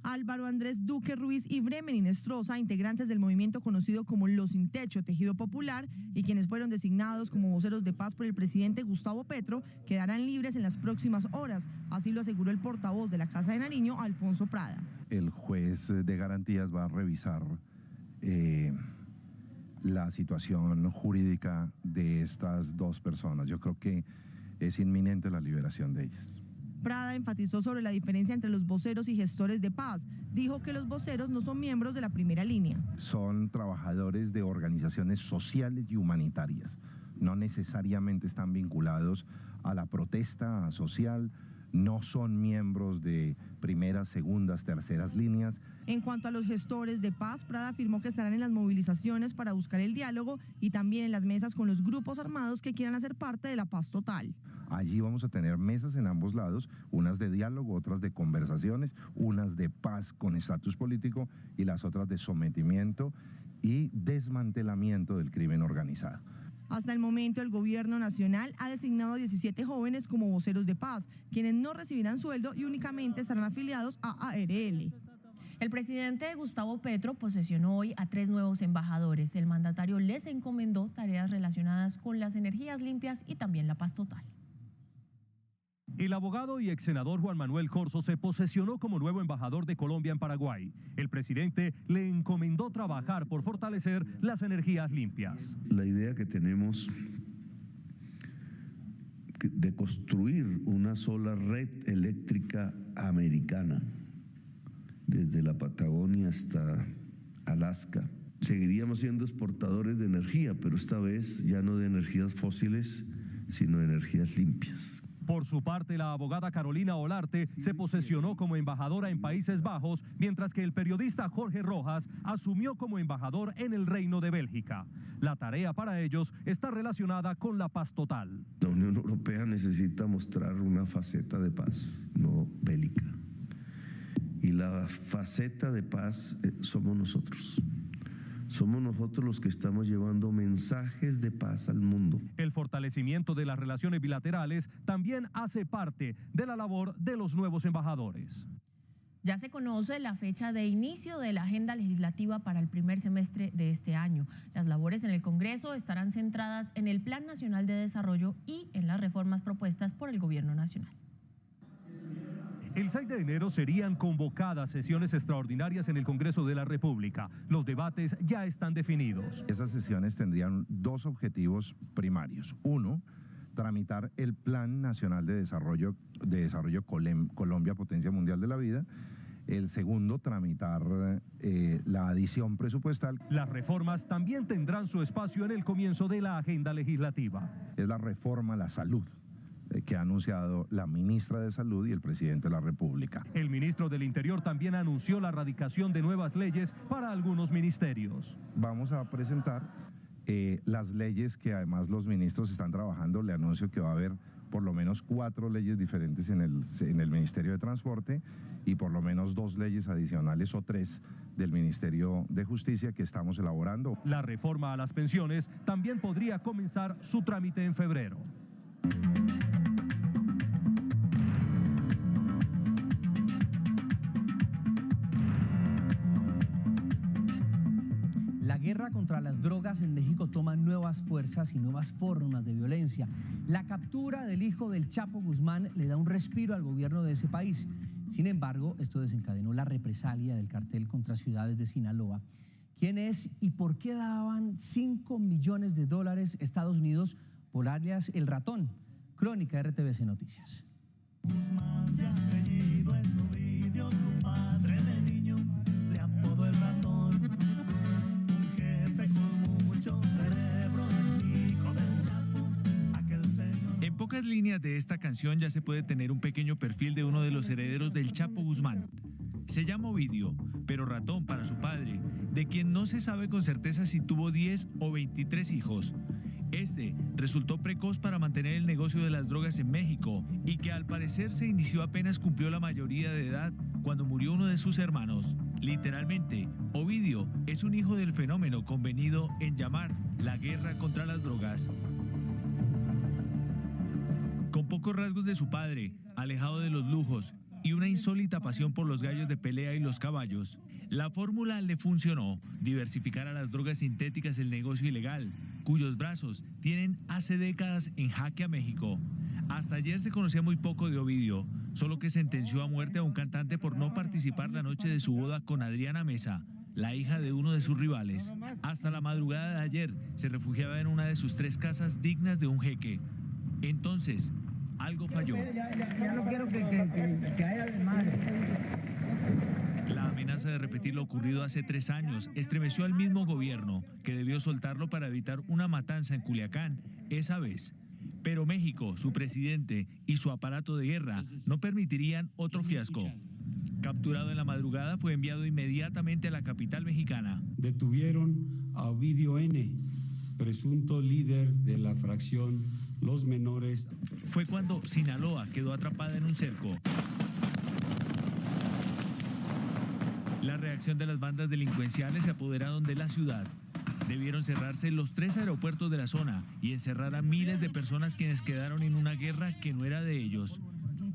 S16: Álvaro Andrés Duque Ruiz y Bremen Inestrosa, integrantes del movimiento conocido como Los Sin Techo Tejido Popular y quienes fueron designados como voceros de paz por el presidente Gustavo Petro, quedarán libres en las próximas horas. Así lo aseguró el portavoz de la Casa de Nariño, Alfonso Prada.
S1: El juez de garantías va a revisar la situación jurídica de estas 2 personas. Yo creo que es inminente la liberación de ellas.
S16: Prada enfatizó sobre la diferencia entre los voceros y gestores de paz. Dijo que los voceros no son miembros de la primera línea.
S1: Son trabajadores de organizaciones sociales y humanitarias. No necesariamente están vinculados a la protesta social, no son miembros de primeras, segundas, terceras líneas.
S16: En cuanto a los gestores de paz, Prada afirmó que estarán en las movilizaciones para buscar el diálogo y también en las mesas con los grupos armados que quieran hacer parte de la paz total.
S1: Allí vamos a tener mesas en ambos lados, unas de diálogo, otras de conversaciones, unas de paz con estatus político y las otras de sometimiento y desmantelamiento del crimen organizado.
S16: Hasta el momento, el gobierno nacional ha designado a 17 jóvenes como voceros de paz, quienes no recibirán sueldo y únicamente estarán afiliados a ARL.
S3: El presidente Gustavo Petro posesionó hoy a 3 nuevos embajadores. El mandatario les encomendó tareas relacionadas con las energías limpias y también la paz total.
S17: El abogado y ex senador Juan Manuel Corzo se posesionó como nuevo embajador de Colombia en Paraguay. El presidente le encomendó trabajar por fortalecer las energías limpias.
S2: La idea que tenemos de construir una sola red eléctrica americana, desde la Patagonia hasta Alaska. Seguiríamos siendo exportadores de energía, pero esta vez ya no de energías fósiles, sino de energías limpias.
S17: Por su parte, la abogada Carolina Olarte se posesionó como embajadora en Países Bajos, mientras que el periodista Jorge Rojas asumió como embajador en el Reino de Bélgica. La tarea para ellos está relacionada con la paz total.
S2: La Unión Europea necesita mostrar una faceta de paz, no bélica. Y la faceta de paz somos nosotros. Somos nosotros los que estamos llevando mensajes de paz al mundo.
S17: El fortalecimiento de las relaciones bilaterales también hace parte de la labor de los nuevos embajadores.
S3: Ya se conoce la fecha de inicio de la agenda legislativa para el primer semestre de este año. Las labores en el Congreso estarán centradas en el Plan Nacional de Desarrollo y en las reformas propuestas por el Gobierno Nacional.
S17: El 6 de enero serían convocadas sesiones extraordinarias en el Congreso de la República. Los debates ya están definidos.
S1: Esas sesiones tendrían 2 objetivos primarios. 1, tramitar el Plan Nacional de Desarrollo Colombia, Potencia Mundial de la Vida. El segundo, tramitar la adición presupuestal.
S17: Las reformas también tendrán su espacio en el comienzo de la agenda legislativa.
S1: Es la reforma a la salud, que ha anunciado la ministra de Salud y el presidente de la República.
S17: El ministro del Interior también anunció la radicación de nuevas leyes para algunos ministerios.
S1: Vamos a presentar las leyes que además los ministros están trabajando. Le anuncio que va a haber por lo menos 4 leyes diferentes en el Ministerio de Transporte y por lo menos 2 leyes adicionales o 3 del Ministerio de Justicia que estamos elaborando.
S17: La reforma a las pensiones también podría comenzar su trámite en febrero.
S7: La guerra contra las drogas en México toma nuevas fuerzas y nuevas formas de violencia. La captura del hijo del Chapo Guzmán le da un respiro al gobierno de ese país. Sin embargo, esto desencadenó la represalia del cartel contra ciudades de Sinaloa. ¿Quién es y por qué daban $5 millones Estados Unidos por alias El Ratón? Crónica RTBC Noticias.
S4: Guzmán de apellido es Ovidio, su padre de niño le apodó El Ratón. Un jefe con mucho cerebro, hijo del Chapo, aquel señor.
S19: En pocas líneas de esta canción ya se puede tener un pequeño perfil de uno de los herederos del Chapo Guzmán. Se llama Ovidio, pero Ratón para su padre, de quien no se sabe con certeza si tuvo 10 o 23 hijos. Este resultó precoz para mantener el negocio de las drogas en México y que al parecer se inició apenas cumplió la mayoría de edad cuando murió uno de sus hermanos. Literalmente, Ovidio es un hijo del fenómeno convenido en llamar la guerra contra las drogas. Con pocos rasgos de su padre, alejado de los lujos y una insólita pasión por los gallos de pelea y los caballos, la fórmula le funcionó: diversificar a las drogas sintéticas el negocio ilegal, cuyos brazos tienen hace décadas en jaque a México. Hasta ayer se conocía muy poco de Ovidio, solo que sentenció a muerte a un cantante por no participar la noche de su boda con Adriana Mesa, la hija de uno de sus rivales. Hasta la madrugada de ayer se refugiaba en una de sus 3 casas dignas de un jeque. Entonces, algo falló.
S5: Ya no quiero que haya desmadre.
S19: La amenaza de repetir lo ocurrido hace 3 años estremeció al mismo gobierno, que debió soltarlo para evitar una matanza en Culiacán esa vez. Pero México, su presidente y su aparato de guerra no permitirían otro fiasco. Capturado en la madrugada, fue enviado inmediatamente a la capital mexicana.
S6: Detuvieron a Ovidio N., presunto líder de la fracción Los Menores.
S19: Fue cuando Sinaloa quedó atrapada en un cerco. La reacción de las bandas delincuenciales se apoderaron de la ciudad. Debieron cerrarse los 3 aeropuertos de la zona y encerrar a miles de personas quienes quedaron en una guerra que no era de ellos.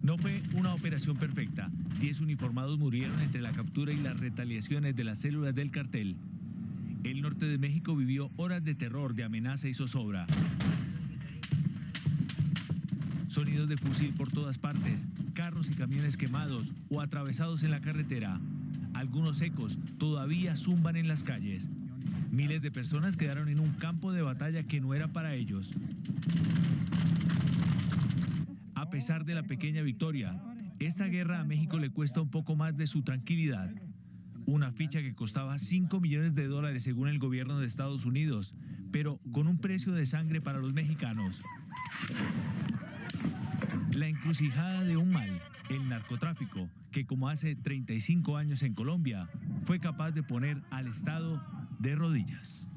S19: No fue una operación perfecta. 10 uniformados murieron entre la captura y las retaliaciones de las células del cartel. El norte de México vivió horas de terror, de amenaza y zozobra. Sonidos de fusil por todas partes, carros y camiones quemados o atravesados en la carretera. Algunos ecos todavía zumban en las calles. Miles de personas quedaron en un campo de batalla que no era para ellos. A pesar de la pequeña victoria, esta guerra a México le cuesta un poco más de su tranquilidad. Una ficha que costaba $5 millones según el gobierno de Estados Unidos, pero con un precio de sangre para los mexicanos. La encrucijada de un mal, el narcotráfico, que como hace 35 años en Colombia, fue capaz de poner al Estado de rodillas.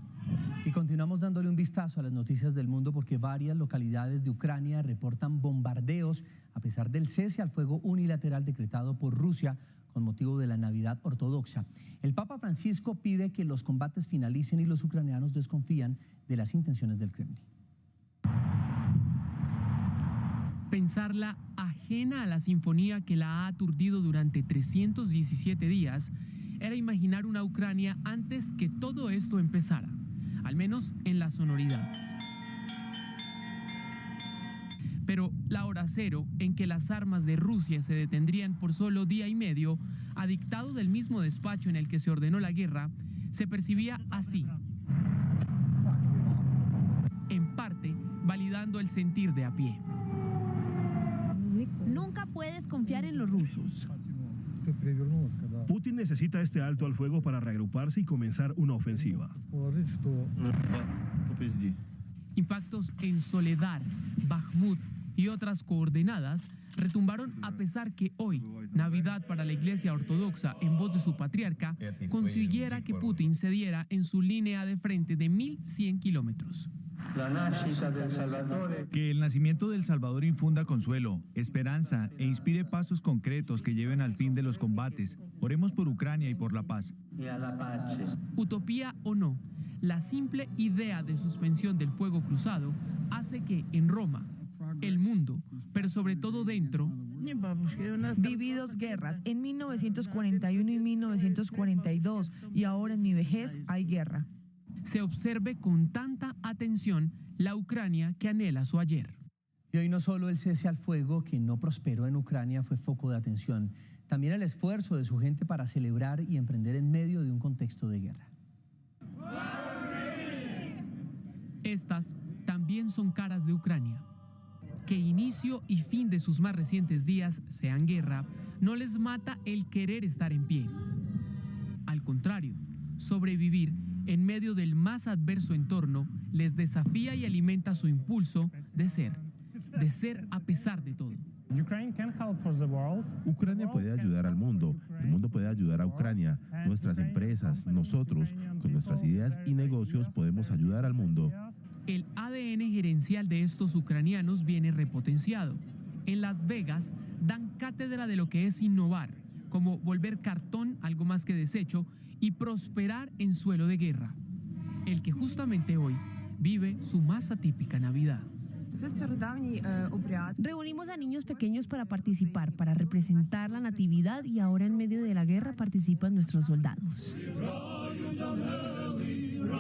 S7: Y continuamos dándole un vistazo a las noticias del mundo porque varias localidades de Ucrania reportan bombardeos a pesar del cese al fuego unilateral decretado por Rusia con motivo de la Navidad ortodoxa. El Papa Francisco pide que los combates finalicen y los ucranianos desconfían de las intenciones del Kremlin.
S20: Pensarla ajena a la sinfonía que la ha aturdido durante 317 días era imaginar una Ucrania antes que todo esto empezara, al menos en la sonoridad. Pero la hora cero en que las armas de Rusia se detendrían por solo día y medio, a dictado del mismo despacho en el que se ordenó la guerra, se percibía así. En parte, validando el sentir de a pie.
S23: Nunca puedes confiar en los rusos.
S9: Putin necesita este alto al fuego para reagruparse y comenzar una ofensiva.
S20: Impactos en Soledar, Bakhmut y otras coordenadas retumbaron a pesar que hoy, Navidad para la Iglesia Ortodoxa, en voz de su patriarca, consiguiera que Putin cediera en su línea de frente de 1.100 kilómetros.
S19: Que el nacimiento del Salvador infunda consuelo, esperanza e inspire pasos concretos que lleven al fin de los combates. Oremos por Ucrania y por la paz.
S20: Utopía o no, la simple idea de suspensión del fuego cruzado hace que en Roma, el mundo, pero sobre todo dentro,
S16: viví 2 guerras, en 1941 y 1942, y ahora en mi vejez hay guerra.
S20: Se observe con tanta atención la Ucrania que anhela su ayer.
S7: Y hoy no solo el cese al fuego que no prosperó en Ucrania fue foco de atención, también el esfuerzo de su gente para celebrar y emprender en medio de un contexto de guerra.
S20: Estas también son caras de Ucrania. Que inicio y fin de sus más recientes días sean guerra, no les mata el querer estar en pie. Al contrario, sobrevivir en medio del más adverso entorno les desafía y alimenta su impulso de ser a pesar de todo.
S21: Ucrania puede ayudar al mundo, el mundo puede ayudar a Ucrania, nuestras empresas, nosotros, con nuestras ideas y negocios podemos ayudar al mundo.
S20: El ADN gerencial de estos ucranianos viene repotenciado. En Las Vegas dan cátedra de lo que es innovar, como volver cartón algo más que desecho y prosperar en suelo de guerra, el que justamente hoy vive su más atípica Navidad.
S3: Reunimos a niños pequeños para participar, para representar la natividad, y ahora en medio de la guerra participan nuestros soldados.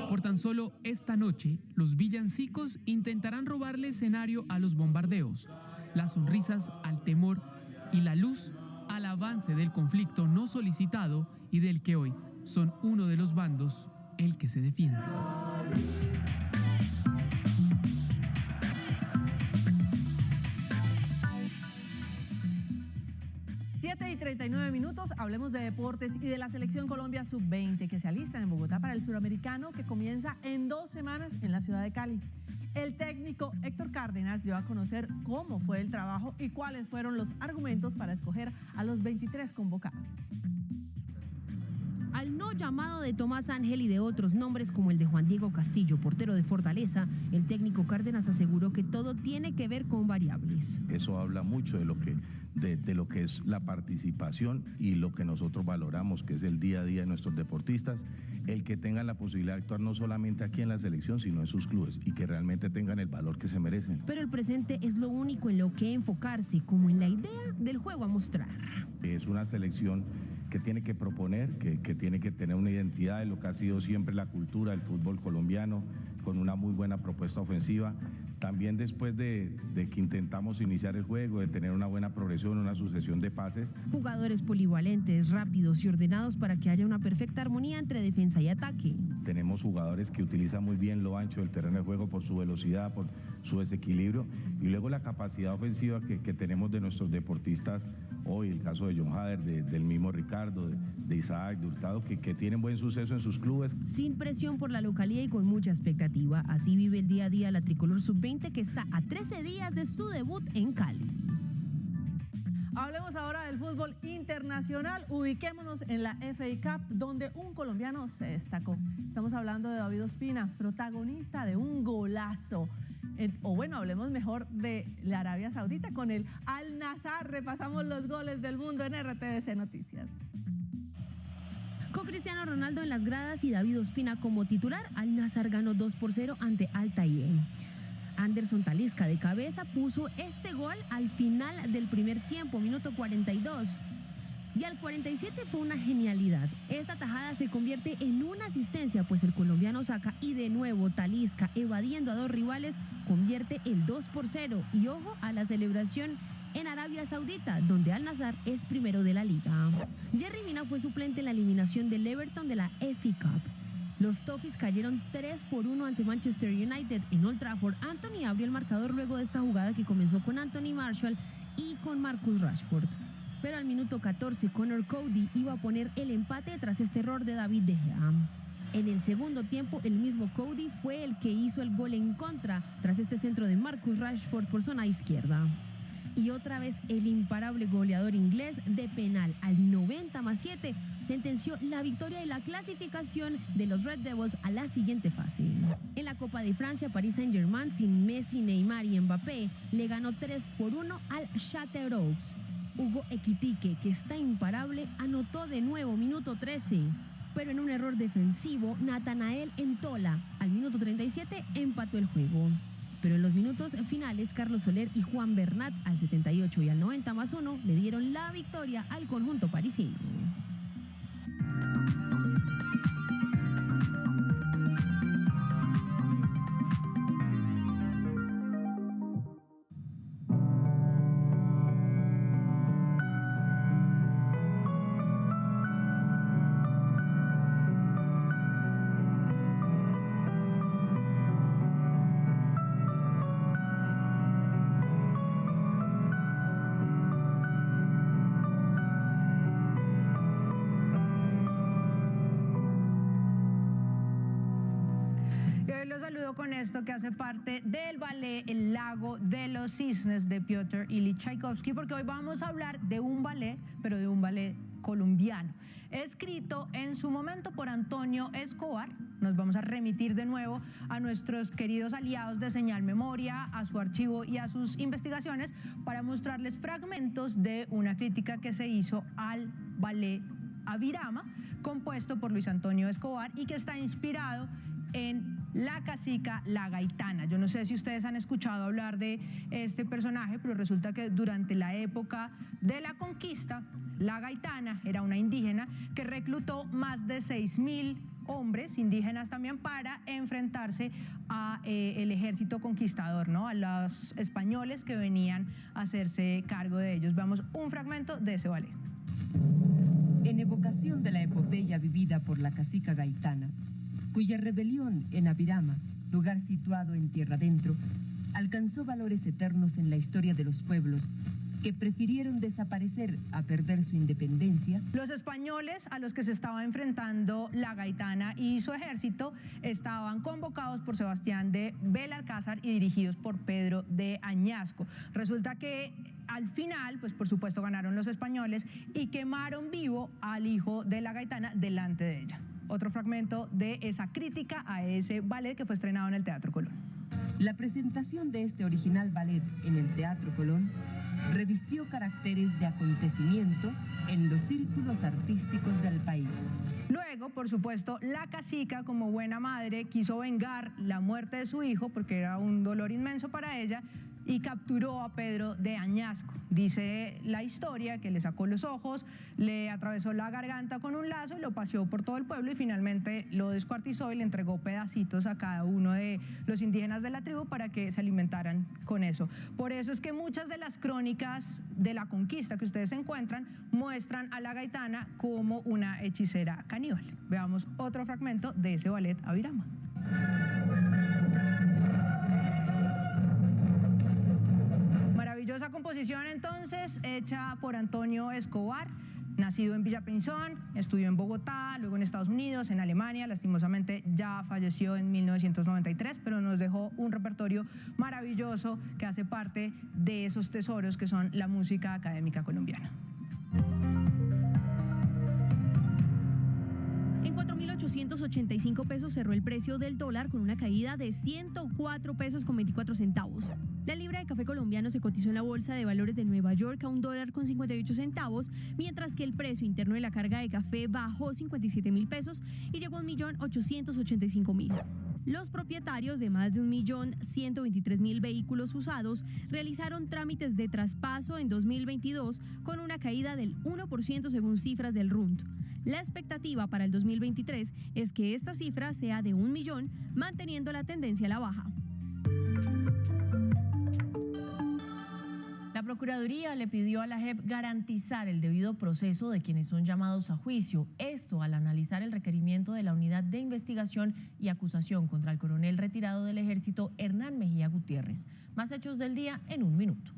S20: Por tan solo esta noche, los villancicos intentarán robarle escenario a los bombardeos, las sonrisas al temor y la luz al avance del conflicto no solicitado y del que hoy son uno de los bandos el que se defiende.
S8: 7:39, hablemos de deportes y de la selección Colombia sub-20 que se alistan en Bogotá para el suramericano que comienza en 2 semanas en la ciudad de Cali. El técnico Héctor Cárdenas dio a conocer cómo fue el trabajo y cuáles fueron los argumentos para escoger a los 23 convocados.
S3: Al no llamado de Tomás Ángel y de otros nombres como el de Juan Diego Castillo, portero de Fortaleza, el técnico Cárdenas aseguró que todo tiene que ver con variables.
S11: Eso habla mucho de lo que es la participación y lo que nosotros valoramos, que es el día a día de nuestros deportistas, el que tengan la posibilidad de actuar no solamente aquí en la selección, sino en sus clubes y que realmente tengan el valor que se merecen.
S3: Pero el presente es lo único en lo que enfocarse, como en la idea del juego a mostrar.
S11: Es una selección que tiene que proponer, que tiene que tener una identidad de lo que ha sido siempre la cultura del fútbol colombiano, con una muy buena propuesta ofensiva. También después de que intentamos iniciar el juego, de tener una buena progresión, una sucesión de pases.
S3: Jugadores polivalentes, rápidos y ordenados para que haya una perfecta armonía entre defensa y ataque.
S11: Tenemos jugadores que utilizan muy bien lo ancho del terreno de juego por su velocidad, por su desequilibrio, y luego la capacidad ofensiva que tenemos de nuestros deportistas hoy, el caso de John Hader, del mismo Ricardo, de Isaac, de Hurtado, que tienen buen suceso en sus clubes.
S3: Sin presión por la localía y con mucha expectativa, así vive el día a día la tricolor sub-20 que está a 13 días de su debut en Cali.
S8: Hablemos ahora del fútbol internacional. Ubiquémonos en la FA Cup, donde un colombiano se destacó. Estamos hablando de David Ospina, protagonista de un golazo. O bueno, hablemos mejor de la Arabia Saudita con el Al Nassr. Repasamos los goles del mundo en RTBC Noticias.
S3: Con Cristiano Ronaldo en las gradas y David Ospina como titular, Al Nassr ganó 2-0 ante Al Tayeb. Anderson Talisca de cabeza puso este gol al final del primer tiempo, minuto 42. Y al 47 fue una genialidad. Esta tajada se convierte en una asistencia, pues el colombiano saca y de nuevo Talisca, evadiendo a 2 rivales, convierte el 2-0. Y ojo a la celebración en Arabia Saudita, donde Al Nassr es primero de la liga. Yerry Mina fue suplente en la eliminación del Everton de la FA Cup. Los Toffees cayeron 3-1 ante Manchester United en Old Trafford. Anthony abrió el marcador luego de esta jugada que comenzó con Anthony Marshall y con Marcus Rashford. Pero al minuto 14, Connor Cody iba a poner el empate tras este error de David De Gea. En el segundo tiempo, el mismo Cody fue el que hizo el gol en contra tras este centro de Marcus Rashford por zona izquierda. Y otra vez el imparable goleador inglés de penal al 90+7 sentenció la victoria y la clasificación de los Red Devils a la siguiente fase. En la Copa de Francia, Paris Saint-Germain sin Messi, Neymar y Mbappé le ganó 3-1 al Châteauroux. Hugo Ekitike, que está imparable, anotó de nuevo minuto 13. Pero en un error defensivo, Nathanael Entola al minuto 37 empató el juego. Pero en los minutos finales, Carlos Soler y Juan Bernat al 78 y al 90+1 le dieron la victoria al conjunto parisino.
S10: saludo con esto que hace parte del ballet El lago de los cisnes de Piotr Ilich Tchaikovsky, porque hoy vamos a hablar de un ballet, pero de un ballet colombiano, escrito en su momento por Antonio Escobar. Nos vamos a remitir de nuevo a nuestros queridos aliados de Señal Memoria, a su archivo y a sus investigaciones para mostrarles fragmentos de una crítica que se hizo al ballet Avirama, compuesto por Luis Antonio Escobar y que está inspirado en La Cacica, la Gaitana. Yo no sé si ustedes han escuchado hablar de este personaje, pero resulta que durante la época de la conquista, la Gaitana era una indígena que reclutó más de 6.000 hombres indígenas también para enfrentarse a el ejército conquistador, ¿no? A los españoles que venían a hacerse cargo de ellos. Veamos un fragmento de ese ballet.
S13: En evocación de la epopeya vivida por la cacica gaitana, cuya rebelión en Avirama, lugar situado en tierra adentro, alcanzó valores eternos en la historia de los pueblos que prefirieron desaparecer a perder su independencia.
S10: Los españoles a los que se estaba enfrentando la Gaitana y su ejército estaban convocados por Sebastián de Belalcázar y dirigidos por Pedro de Añasco. Resulta que al final, pues por supuesto ganaron los españoles y quemaron vivo al hijo de la Gaitana delante de ella. Otro fragmento de esa crítica a ese ballet que fue estrenado en el Teatro Colón.
S13: La presentación de este original ballet en el Teatro Colón revistió caracteres de acontecimiento en los círculos artísticos del país.
S10: Luego, por supuesto, la cacica, como buena madre, quiso vengar la muerte de su hijo, porque era un dolor inmenso para ella, y capturó a Pedro de Añasco. Dice la historia que le sacó los ojos, le atravesó la garganta con un lazo y lo paseó por todo el pueblo y finalmente lo descuartizó y le entregó pedacitos a cada uno de los indígenas de la tribu para que se alimentaran con eso. Por eso es que muchas de las crónicas de la conquista que ustedes encuentran muestran a la Gaitana como una hechicera caníbal. Veamos otro fragmento de ese ballet Avirama. Maravillosa composición entonces, hecha por Antonio Escobar, nacido en Villa Pinzón, estudió en Bogotá, luego en Estados Unidos, en Alemania, lastimosamente ya falleció en 1993, pero nos dejó un repertorio maravilloso que hace parte de esos tesoros que son la música académica colombiana.
S23: En 4.885 pesos cerró el precio del dólar con una caída de 104 pesos con 24 centavos. La libra de café colombiano se cotizó en la Bolsa de Valores de Nueva York a $1.58, mientras que el precio interno de la carga de café bajó 57.000 pesos y llegó a 1.885.000. Los propietarios de más de 1.123.000 vehículos usados realizaron trámites de traspaso en 2022 con una caída del 1% según cifras del RUND. La expectativa para el 2023 es que esta cifra sea de 1 millón, manteniendo la tendencia a la baja.
S3: La Procuraduría le pidió a la JEP garantizar el debido proceso de quienes son llamados a juicio. Esto al analizar el requerimiento de la Unidad de Investigación y Acusación contra el coronel retirado del Ejército Hernán Mejía Gutiérrez. Más hechos del día en un minuto.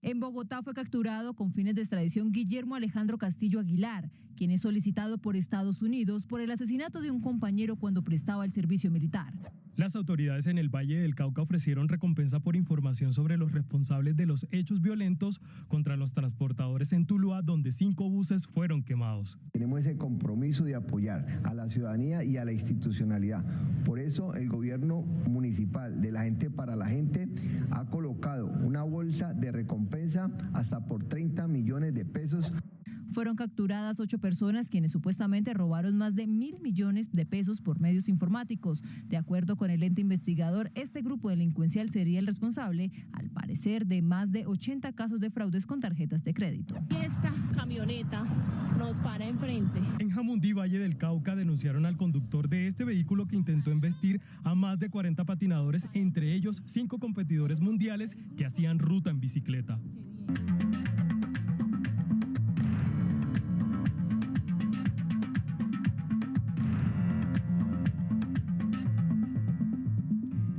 S23: En Bogotá fue capturado con fines de extradición Guillermo Alejandro Castillo Aguilar, quien es solicitado por Estados Unidos por el asesinato de un compañero cuando prestaba el servicio militar.
S22: Las autoridades en el Valle del Cauca ofrecieron recompensa por información sobre los responsables de los hechos violentos contra los transportadores en Tuluá, donde 5 buses fueron quemados.
S24: Tenemos ese compromiso de apoyar a la ciudadanía y a la institucionalidad. Por eso el gobierno municipal de la gente para la gente ha colocado una bolsa de recompensa hasta por 30 millones de pesos.
S23: Fueron capturadas 8 personas quienes supuestamente robaron más de 1.000 millones de pesos por medios informáticos. De acuerdo con el ente investigador, este grupo delincuencial sería el responsable, al parecer, de más de 80 casos de fraudes con tarjetas de crédito.
S25: Esta camioneta nos para enfrente.
S22: En Jamundí, Valle del Cauca, denunciaron al conductor de este vehículo que intentó embestir a más de 40 patinadores, entre ellos 5 competidores mundiales que hacían ruta en bicicleta.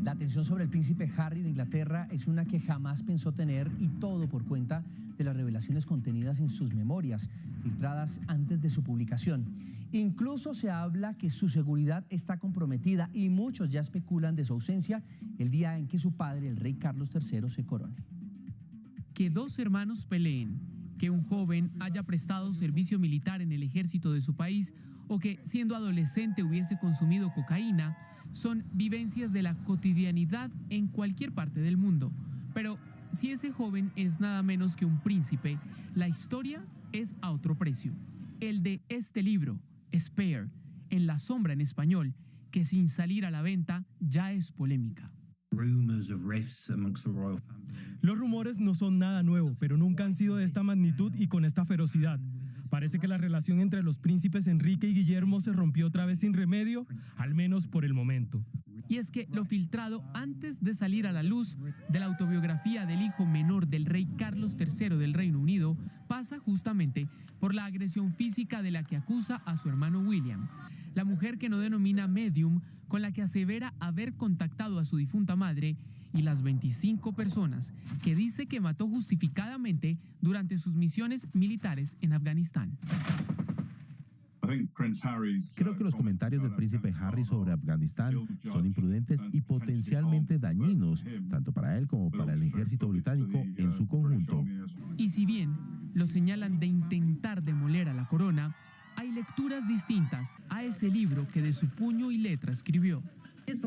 S7: La atención sobre el príncipe Harry de Inglaterra es una que jamás pensó tener, y todo por cuenta de las revelaciones contenidas en sus memorias, filtradas antes de su publicación. Incluso se habla que su seguridad está comprometida y muchos ya especulan de su ausencia el día en que su padre, el rey Carlos III, se corone.
S20: Que dos hermanos peleen, que un joven haya prestado servicio militar en el ejército de su país o que siendo adolescente hubiese consumido cocaína son vivencias de la cotidianidad en cualquier parte del mundo. Pero si ese joven es nada menos que un príncipe, la historia es a otro precio. El de este libro, Spare, En la sombra en español, que sin salir a la venta ya es polémica.
S22: Los rumores no son nada nuevo, pero nunca han sido de esta magnitud y con esta ferocidad. Parece que la relación entre los príncipes Enrique y Guillermo se rompió otra vez sin remedio, al menos por el momento.
S20: Y es que lo filtrado antes de salir a la luz de la autobiografía del hijo menor del rey Carlos III del Reino Unido pasa justamente por la agresión física de la que acusa a su hermano William. La mujer que no denomina medium, con la que asevera haber contactado a su difunta madre, y las 25 personas que dice que mató justificadamente durante sus misiones militares en Afganistán.
S21: Creo que los comentarios del príncipe Harry sobre Afganistán son imprudentes y potencialmente dañinos, tanto para él como para el ejército británico en su conjunto.
S20: Y si bien lo señalan de intentar demoler a la corona, hay lecturas distintas a ese libro que de su puño y letra escribió.
S2: Es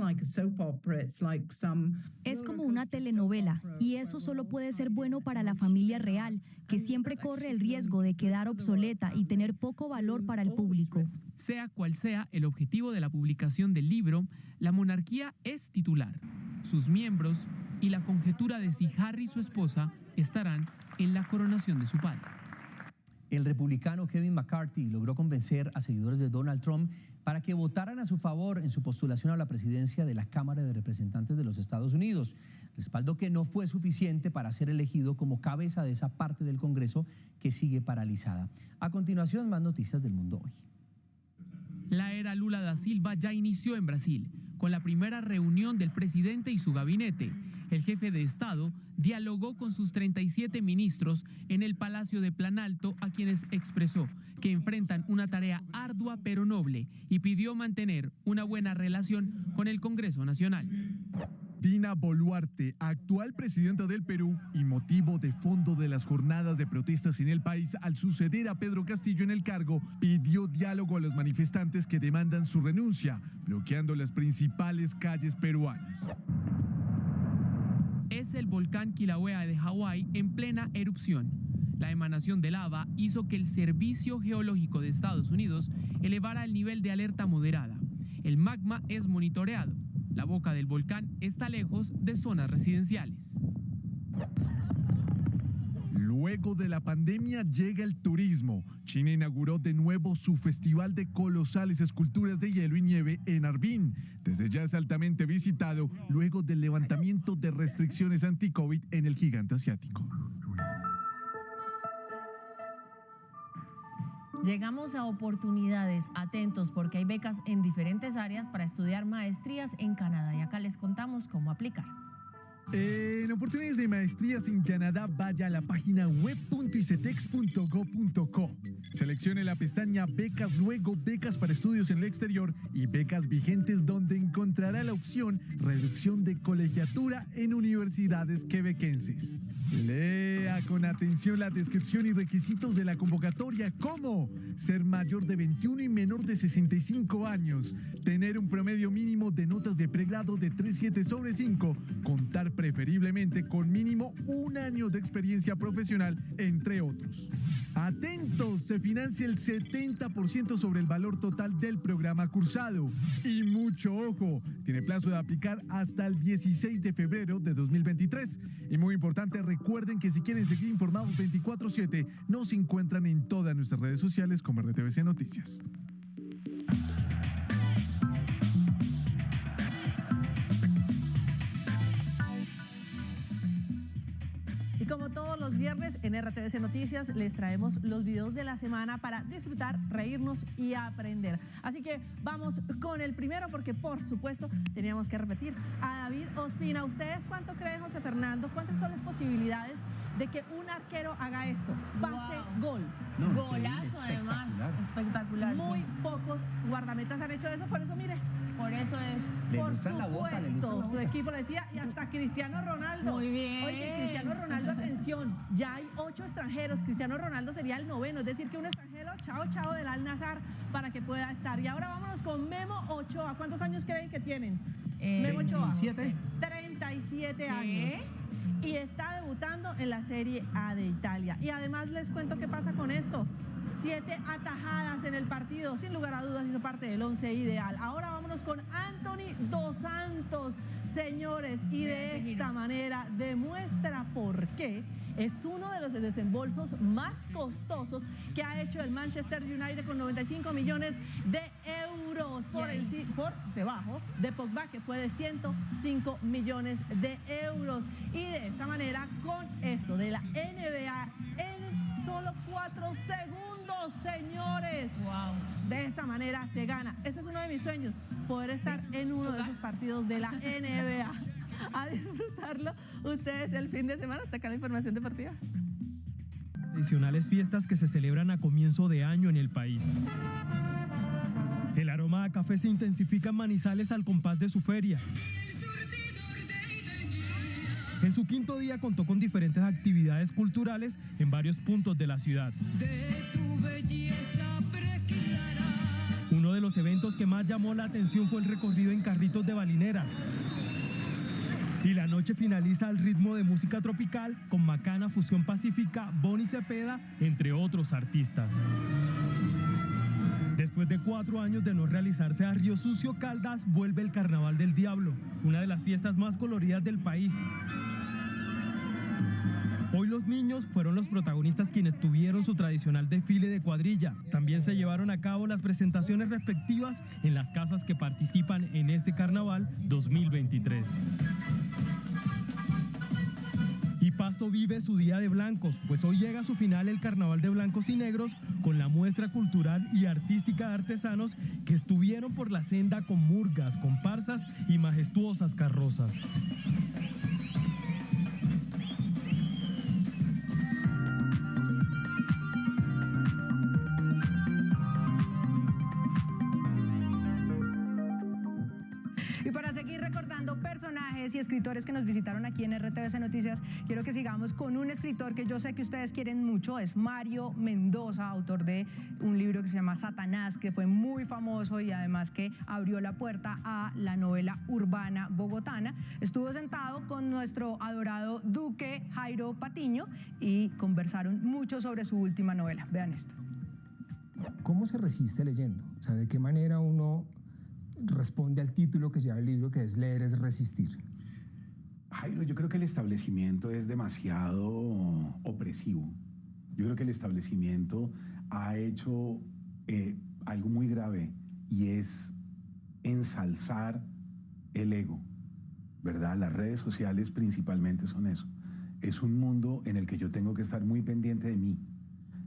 S2: como una telenovela, y eso solo puede ser bueno para la familia real, que siempre corre el riesgo de quedar obsoleta y tener poco valor para el público.
S20: Sea cual sea el objetivo de la publicación del libro, la monarquía es titular. Sus miembros y la conjetura de si Harry y su esposa estarán en la coronación de su padre.
S7: El republicano Kevin McCarthy logró convencer a seguidores de Donald Trump para que votaran a su favor en su postulación a la presidencia de la Cámara de Representantes de los Estados Unidos, respaldo que no fue suficiente para ser elegido como cabeza de esa parte del Congreso que sigue paralizada. A continuación, más noticias del mundo hoy.
S20: La era Lula da Silva ya inició en Brasil, con la primera reunión del presidente y su gabinete. El jefe de Estado dialogó con sus 37 ministros en el Palacio de Planalto, a quienes expresó que enfrentan una tarea ardua pero noble y pidió mantener una buena relación con el Congreso Nacional.
S12: Dina Boluarte, actual presidenta del Perú y motivo de fondo de las jornadas de protestas en el país al suceder a Pedro Castillo en el cargo, pidió diálogo a los manifestantes que demandan su renuncia, bloqueando las principales calles peruanas.
S20: Es el volcán Kilauea de Hawái en plena erupción. La emanación de lava hizo que el Servicio Geológico de Estados Unidos elevara el nivel de alerta moderada. El magma es monitoreado. La boca del volcán está lejos de zonas residenciales.
S12: Luego de la pandemia llega el turismo. China inauguró de nuevo su festival de colosales esculturas de hielo y nieve en Harbin. Desde ya es altamente visitado luego del levantamiento de restricciones anti-COVID en el gigante asiático.
S3: Llegamos a oportunidades, atentos porque hay becas en diferentes áreas para estudiar maestrías en Canadá y acá les contamos cómo aplicar.
S12: En oportunidades de maestrías en Canadá, vaya a la página web.icetex.go.co. Seleccione la pestaña Becas, luego Becas para estudios en el exterior y Becas vigentes, donde encontrará la opción Reducción de colegiatura en universidades quebequenses. Lea con atención la descripción y requisitos de la convocatoria, como ser mayor de 21 y menor de 65 años, tener un promedio mínimo de notas de pregrado de 3.7/5, contar preferiblemente con mínimo un año de experiencia profesional, entre otros. Atentos, se financia el 70% sobre el valor total del programa cursado. Y mucho ojo, tiene plazo de aplicar hasta el 16 de febrero de 2023. Y muy importante, recuerden que si quieren seguir informados 24/7, nos encuentran en todas nuestras redes sociales como RTVC Noticias.
S8: Como todos los viernes en RTVC Noticias les traemos los videos de la semana para disfrutar, reírnos y aprender. Así que vamos con el primero porque por supuesto teníamos que repetir a David Ospina. ¿Ustedes cuánto creen, José Fernando? ¿Cuántas son las posibilidades de que un arquero haga esto. Pase, gol.
S3: Golazo, además. Espectacular.
S8: Muy pocos guardametas han hecho eso, por eso, mire.
S3: Por eso es.
S8: Por supuesto, su equipo lo decía, y hasta Cristiano Ronaldo.
S3: Muy bien.
S8: Oye, Cristiano Ronaldo, atención, ya hay 8 extranjeros, Cristiano Ronaldo sería el 9º, es decir, que un extranjero, chao del Al-Nassr, para que pueda estar. Y ahora vámonos con Memo Ochoa. ¿Cuántos años creen que tienen? Memo Ochoa. 37 años. Y está debutando en la Serie A de Italia. Y además les cuento qué pasa con esto. 7 atajadas en el partido, sin lugar a dudas hizo parte del 11 ideal. Ahora vámonos con Anthony Dos Santos, señores, y de esta manera demuestra por qué es uno de los desembolsos más costosos que ha hecho el Manchester United, con 95 millones de euros por debajo de Pogba, que fue de 105 millones de euros. Y de esta manera, con esto de la NBA en solo 4 segundos, señores. Wow. De esta manera se gana. Ese es uno de mis sueños, poder estar en uno de esos partidos de la NBA. A disfrutarlo ustedes el fin de semana. Hasta acá la información deportiva.
S22: Tradicionales fiestas que se celebran a comienzo de año en el país. El aroma a café se intensifica en Manizales al compás de su feria. En su quinto día contó con diferentes actividades culturales en varios puntos de la ciudad. Uno de los eventos que más llamó la atención fue el recorrido en carritos de balineras. Y la noche finaliza al ritmo de música tropical con Macana, Fusión Pacífica, Bonnie Cepeda, entre otros artistas. Después de 4 años de no realizarse a Río Sucio, Caldas vuelve el Carnaval del Diablo, una de las fiestas más coloridas del país. Hoy los niños fueron los protagonistas quienes tuvieron su tradicional desfile de cuadrilla. También se llevaron a cabo las presentaciones respectivas en las casas que participan en este Carnaval 2023. Y Pasto vive su Día de Blancos, pues hoy llega a su final el Carnaval de Blancos y Negros con la muestra cultural y artística de artesanos que estuvieron por la senda con murgas, comparsas y majestuosas carrozas.
S10: Y para seguir recordando personajes y escritores que nos visitaron aquí en RTVC Noticias, quiero que sigamos con un escritor que yo sé que ustedes quieren mucho, es Mario Mendoza, autor de un libro que se llama Satanás, que fue muy famoso y además que abrió la puerta a la novela urbana bogotana. Estuvo sentado con nuestro adorado duque Jairo Patiño y conversaron mucho sobre su última novela. Vean esto.
S1: ¿Cómo se resiste leyendo? O sea, ¿de qué manera uno responde al título que lleva el libro, que es leer es resistir?
S14: Jairo, yo creo que el establecimiento es demasiado opresivo. Yo creo que el establecimiento ha hecho algo muy grave, y es ensalzar el ego, ¿verdad? Las redes sociales principalmente son eso. Es un mundo en el que yo tengo que estar muy pendiente de mí.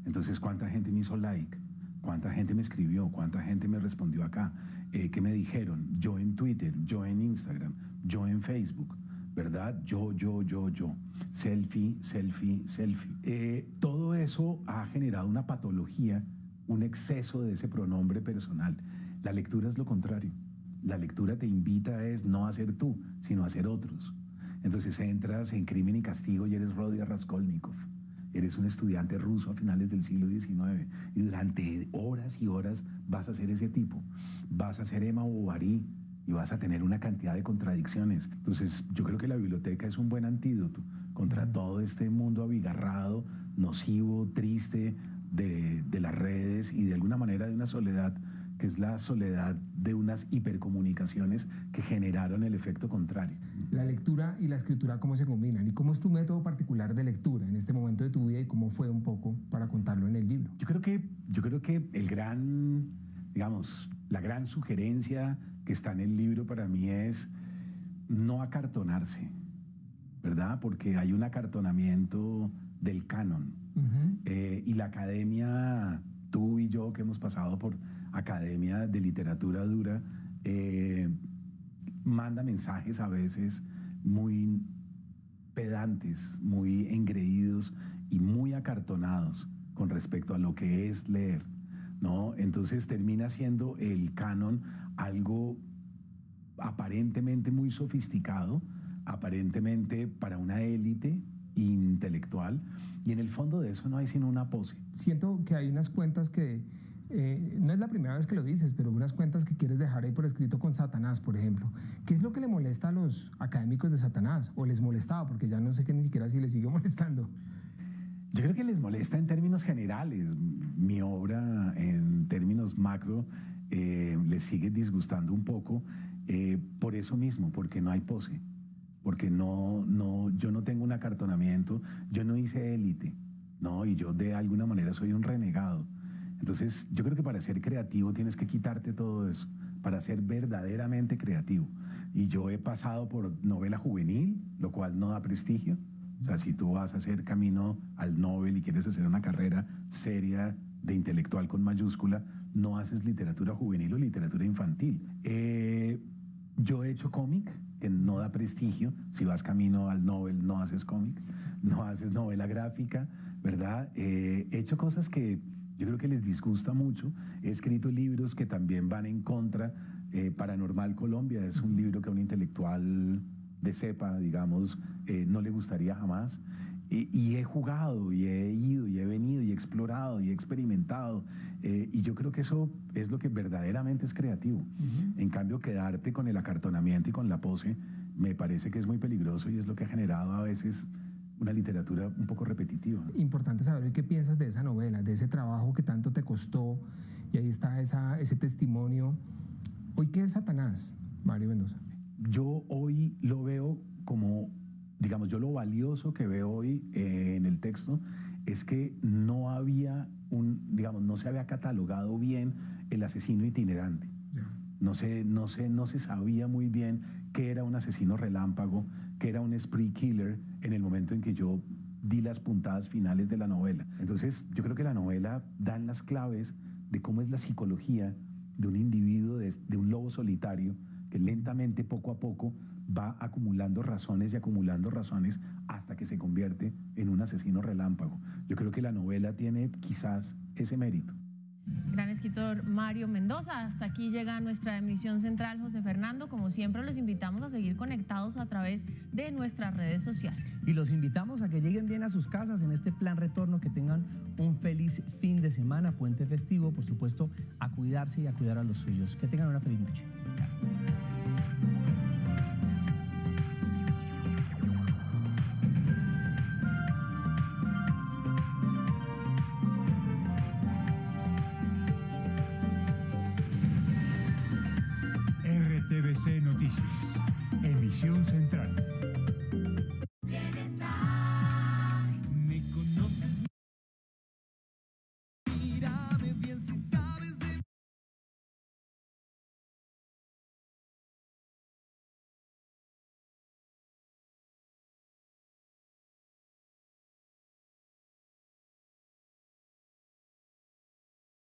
S14: Entonces, ¿cuánta gente me hizo like? ¿Cuánta gente me escribió? ¿Cuánta gente me respondió acá? ¿Qué me dijeron? Yo en Twitter, yo en Instagram, yo en Facebook, ¿verdad? Yo. Selfie. Todo eso ha generado una patología, un exceso de ese pronombre personal. La lectura es lo contrario. La lectura te invita no a ser tú, sino a ser otros. Entonces entras en Crimen y Castigo y eres Rodion Raskolnikov. Eres un estudiante ruso a finales del siglo XIX y durante horas y horas vas a ser ese tipo. Vas a ser Emma Bovary y vas a tener una cantidad de contradicciones. Entonces yo creo que la biblioteca es un buen antídoto contra todo este mundo abigarrado, nocivo, triste de las redes y de alguna manera de una soledad que es la soledad de unas hipercomunicaciones que generaron el efecto contrario.
S1: La lectura y la escritura, ¿cómo se combinan? ¿Y cómo es tu método particular de lectura en este momento de tu vida y cómo fue un poco para contarlo en el libro?
S14: Yo creo que la gran sugerencia que está en el libro para mí es no acartonarse, ¿verdad? Porque hay un acartonamiento del canon. Y la academia, tú y yo que hemos pasado por academia de literatura dura, manda mensajes a veces muy pedantes, muy engreídos y muy acartonados con respecto a lo que es leer, ¿no? Entonces termina siendo el canon algo aparentemente muy sofisticado, aparentemente para una élite intelectual, y en el fondo de eso no hay sino una pose.
S1: Siento que hay unas cuentas que, no es la primera vez que lo dices, pero unas cuentas que quieres dejar ahí por escrito con Satanás, por ejemplo. ¿Qué es lo que le molesta a los académicos de Satanás? ¿O les molestaba? Porque ya no sé qué ni siquiera si les sigue molestando.
S14: Yo creo que les molesta en términos generales. Mi obra, en términos macro, les sigue disgustando un poco por eso mismo, porque no hay pose, porque yo no tengo un acartonamiento, yo no hice élite, ¿no? Y yo de alguna manera soy un renegado. Entonces, yo creo que para ser creativo tienes que quitarte todo eso, para ser verdaderamente creativo. Y yo he pasado por novela juvenil, lo cual no da prestigio. O sea, si tú vas a hacer camino al Nobel y quieres hacer una carrera seria de intelectual con mayúscula, no haces literatura juvenil o literatura infantil. Yo he hecho cómic, que no da prestigio. Si vas camino al Nobel, no haces cómic, no haces novela gráfica, ¿verdad? He hecho cosas que yo creo que les disgusta mucho. He escrito libros que también van en contra. Paranormal Colombia es un libro que a un intelectual de cepa, digamos, no le gustaría jamás. Y he jugado, y he ido, y he venido, y he explorado, y he experimentado. Y yo creo que eso es lo que verdaderamente es creativo. En cambio, quedarte con el acartonamiento y con la pose, me parece que es muy peligroso y es lo que ha generado a veces una literatura un poco repetitiva.
S1: Importante saber qué piensas de esa novela, de ese trabajo que tanto te costó, y ahí está ese testimonio. ¿Hoy qué es Satanás, Mario Mendoza?
S14: Yo hoy lo veo como, digamos, yo lo valioso que veo hoy en el texto es que no había no se había catalogado bien el asesino itinerante. No se sabía muy bien qué era un asesino relámpago, qué era un spree killer en el momento en que yo di las puntadas finales de la novela. Entonces, yo creo que la novela da las claves de cómo es la psicología de un individuo, de un lobo solitario, que lentamente, poco a poco, va acumulando razones y acumulando razones hasta que se convierte en un asesino relámpago. Yo creo que la novela tiene quizás ese mérito.
S3: Gran escritor Mario Mendoza. Hasta aquí llega nuestra emisión central. José Fernando, como siempre, los invitamos a seguir conectados a través de nuestras redes sociales.
S7: Y los invitamos a que lleguen bien a sus casas en este plan retorno, que tengan un feliz fin de semana, puente festivo, por supuesto, a cuidarse y a cuidar a los suyos. Que tengan una feliz noche.
S4: RTVC Noticias, emisión central.